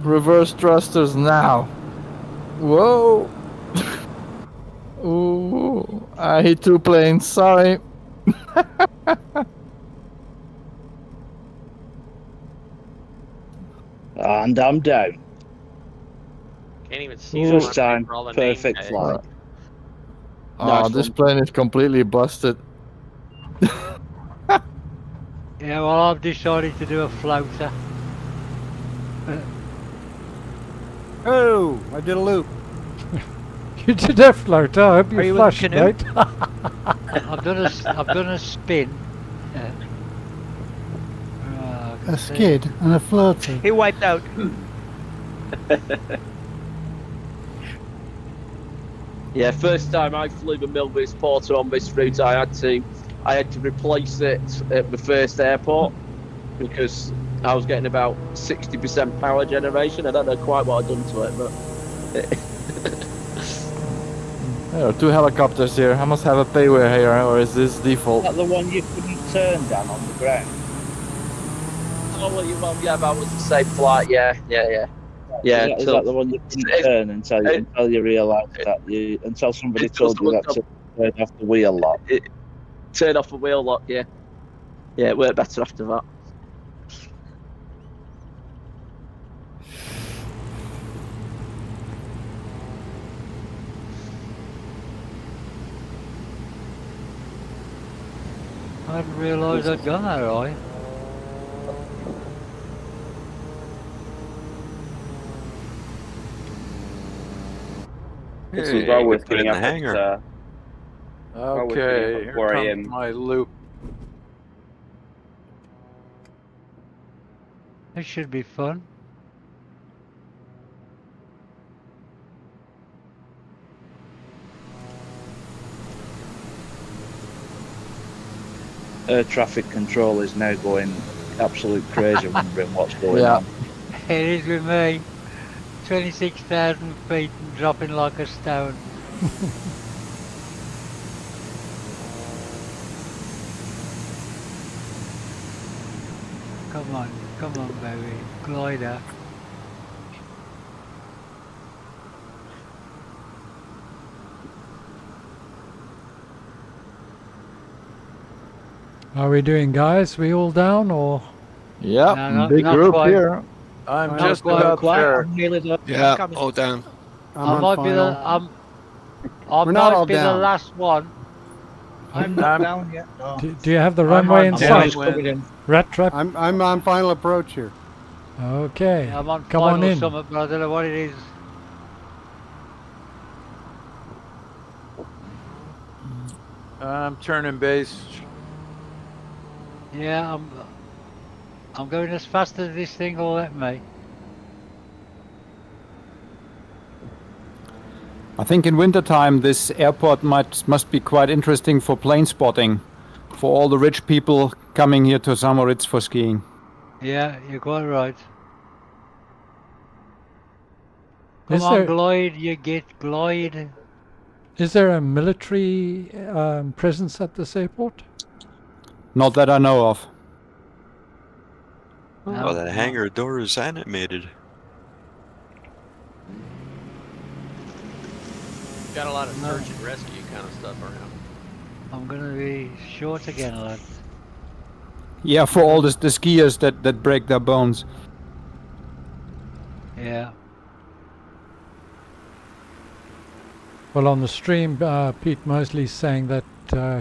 Reverse thrusters now. Whoa. Ooh, I hit 2 planes. Sorry. And I'm down. Can't even see First them time, for all the perfect name flight. Oh, Nice this one. plane is completely busted. Yeah, well, I've decided to do a floater. Oh, I did a loop. You did a float. I hope you flushed, canoe? mate. I've done a spin. A skid and a floater. He wiped out. Yeah, first time I flew the Milvis Porter on this route, I had to replace it at the first airport because I was getting about 60% power generation. I don't know quite what I'd done to it, but There are 2 helicopters here. I must have a payware here, or is this default? Is that the one you couldn't turn down on the ground? oh well, yeah, that was the same flight. Yeah. Is that the one you couldn't turn until you realised that until somebody told you that to turn off the wheel lock? Turn off the wheel lock. Yeah, it worked better after that. I didn't realise I'd gone that high. This was well worth put it getting in up the hangar. at, Okay, here 4 comes a.m. my loop. This should be fun. Air traffic control is now going absolute crazy, wondering what's going on. It is with me. 26,000 feet and dropping like a stone. Come on, baby. Glider. How are we doing, guys? We all down or? Yeah, No, big not group quite. here. I'm just about there. Yeah, all down. I'm I on might be the final. I We're not all might be the down. last one. I'm not down yet. No. Do you have the runway in I'm sight? always coming in. Rat trap. I'm on final approach here. Okay. Yeah, I'm on Come final on in. summit, but I don't know what it is. I'm turning base. Yeah, I'm going as fast as this thing will let me. I think in wintertime this airport must be quite interesting for plane spotting, for all the rich people coming here to Samoritz for skiing. Yeah, you're quite right. Come Is on, there- glide, you get glide. Is there a military presence at this airport? Not that I know of. Oh, the hangar door is animated. Got a lot of search and rescue kind of stuff around. I'm gonna be short again, lads. Yeah, for all the skiers that break their bones. Yeah. Well, on the stream, Pete Mosley's saying that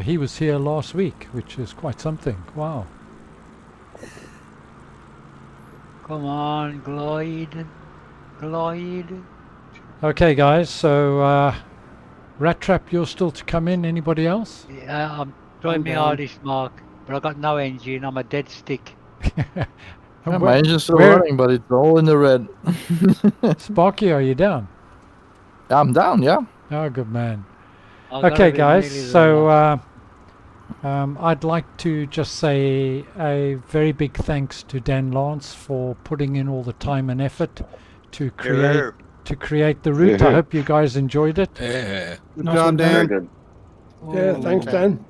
he was here last week, which is quite something. Wow. Come on, glide. Glide. Okay, guys, so Rat Trap, you're still to come in. Anybody else? Yeah, I'm trying my hardest, Mark, but I got no engine. I'm a dead stick. Yeah, my engine's still running, but it's all in the red. Sparky, are you down? I'm down, yeah. Oh, good man. I've Okay, gotta be guys, really so I'd like to just say a very big thanks to Dan Lance for putting in all the time and effort to create the route. I hope you guys enjoyed it. Yeah. Good job, Dan. Good. Yeah, thanks, Dan.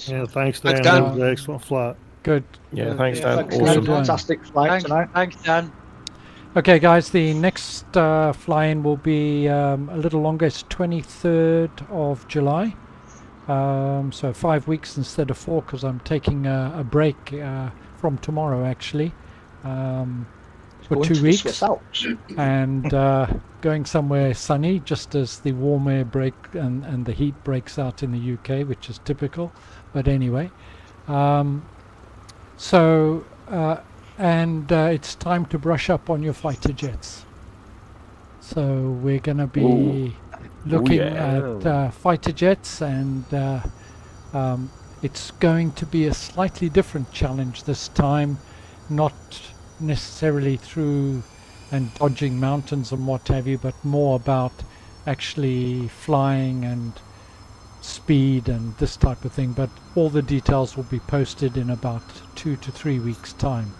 Yeah, thanks, Dan. Thanks, Dan. That was an excellent flight. Good. Yeah, thanks, Dan. Thanks, Awesome. Dan. Fantastic flight tonight. Thanks, Dan. Okay, guys, the next fly-in will be a little longer. It's 23rd of July. So 5 weeks instead of 4, because I'm taking a break from tomorrow, actually, for 2 weeks. And going somewhere sunny, just as the warm air break and the heat breaks out in the UK, which is typical. But anyway, it's time to brush up on your fighter jets. So we're going to be looking at fighter jets, and it's going to be a slightly different challenge this time, not necessarily through and dodging mountains and what have you, but more about actually flying and speed and this type of thing. But all the details will be posted in about 2 to 3 weeks time.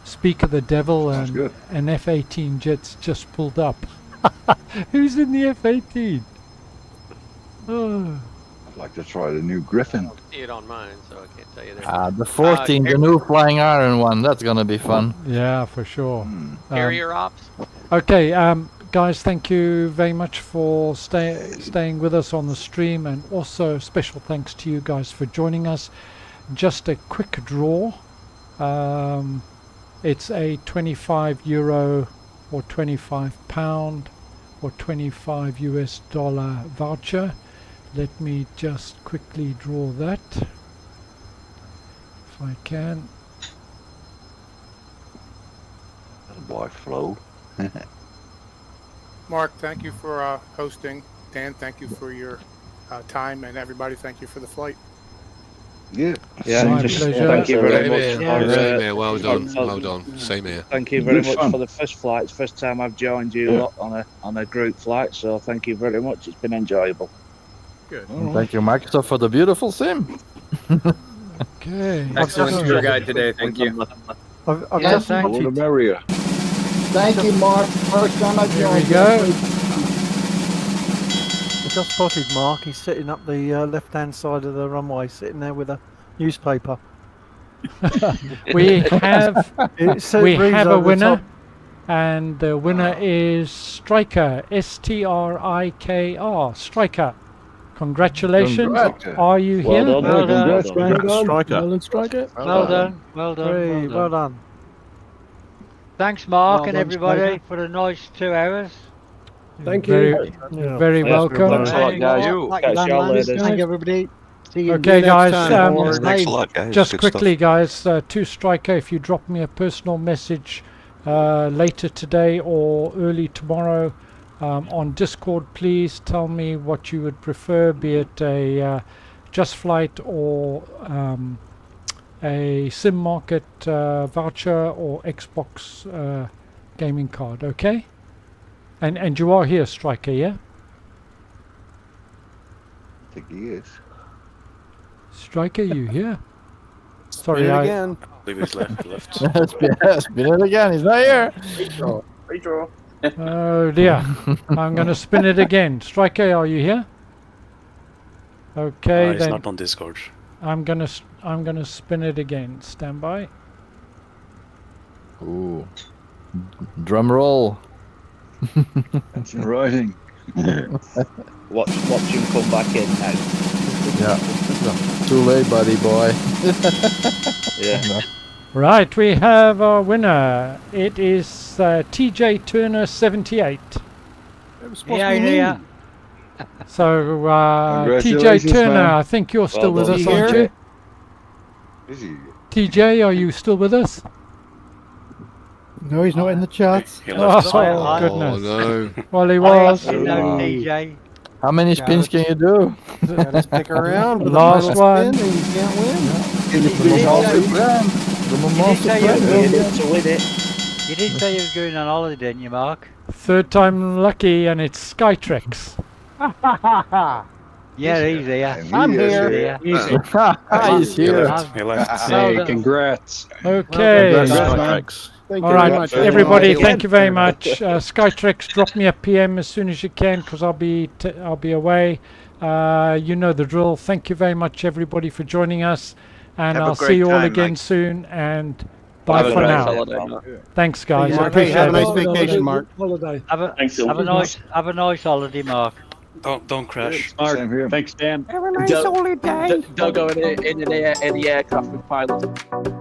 Speak of the devil, and an F-18 jet's just pulled up. Who's in the F-18? Oh. I'd like to try the new Griffin. I don't see it on mine, so I can't tell you that. The 14, the new flying iron one. That's gonna be fun. Yeah, for sure. Carrier ops. Okay, guys, thank you very much for staying with us on the stream, and also special thanks to you guys for joining us. Just a quick draw. It's a €25 or £25 or $25 US voucher. Let me just quickly draw that, if I can. That'll buy flow. Mark, thank you for hosting. Dan, thank you for your time, and everybody, thank you for the flight. Yeah. Yeah, thank you very much. Same here. Well done. Well done. Same here. Thank you very much for the first flight. It's the first time I've joined you lot on a group flight, so thank you very much. It's been enjoyable. Good. Thank you, Microsoft, for the beautiful sim. Okay. Excellent tour guide today. Thank you. I've just All the merrier. Thank you, Mark. First time I've Here joined we go. I just spotted Mark. He's sitting up the left-hand side of the runway, sitting there with a newspaper. we have a winner, top. and the winner is Striker, S-T-R-I-K-R. Striker, congratulations. Are you here? Well done. Well Striker. Well done, Striker. Well done. Well done. Hey, well done. Thanks, Mark, Well and done, everybody, Striker. for the nice 2 hours. Thank you. Very welcome. Thanks a lot, guys. Catch y'all later. Thank you, everybody. See you Okay, next guys, time. Thanks a lot, guys. just Good quickly, guys, to Striker, if you drop me a personal message later today or early tomorrow on Discord, please tell me what you would prefer, be it a Just Flight or a Sim Market voucher or Xbox gaming card, okay? And you are here, Striker, yeah? I think he is. Striker, you here? Sorry, again. Leave his left. Spin it again. He's not here. Redraw. Oh dear. I'm going to spin it again. Striker, are you here? Okay, He's then not on Discord. I'm gonna spin it again. Stand by. Ooh. Drum roll. That's in writing. Watch him come back in now. Yeah. Too late, buddy boy. Yeah. Right, we have our winner. It is TJ Turner 78. It was supposed to be me. So TJ Congratulations, Turner, man. I think you're still Well with us, done. aren't you? Is he? TJ, are you still with us? No, he's not in the chat. Oh, goodness. no. Well, he was. TJ. How many spins can you do? Gotta stick around. With Last the final one. spin and you can't win. You didn't say you were going on holiday, didn't you, Mark? Third time lucky, and it's Skytrix. Yeah, he's here. I'm here. He's here. He's here. He left. Hey, congrats. Okay. Thank All you right, very much. everybody. Thank you very much. Skytrix, drop me a PM as soon as you can, because I'll be away. You know the drill. Thank you very much, everybody, for joining us, and Have a I'll great see you all time, again Mike. soon. And bye Have a for great now. holiday, Mark. Thanks, guys. I Mark, appreciate have a nice it. vacation, Mark. Holiday. Have a nice holiday, Mark. Don't crash. Same here. Thanks, Dan. Have a nice Don't- holiday. Don't go in the aircraft with pilot.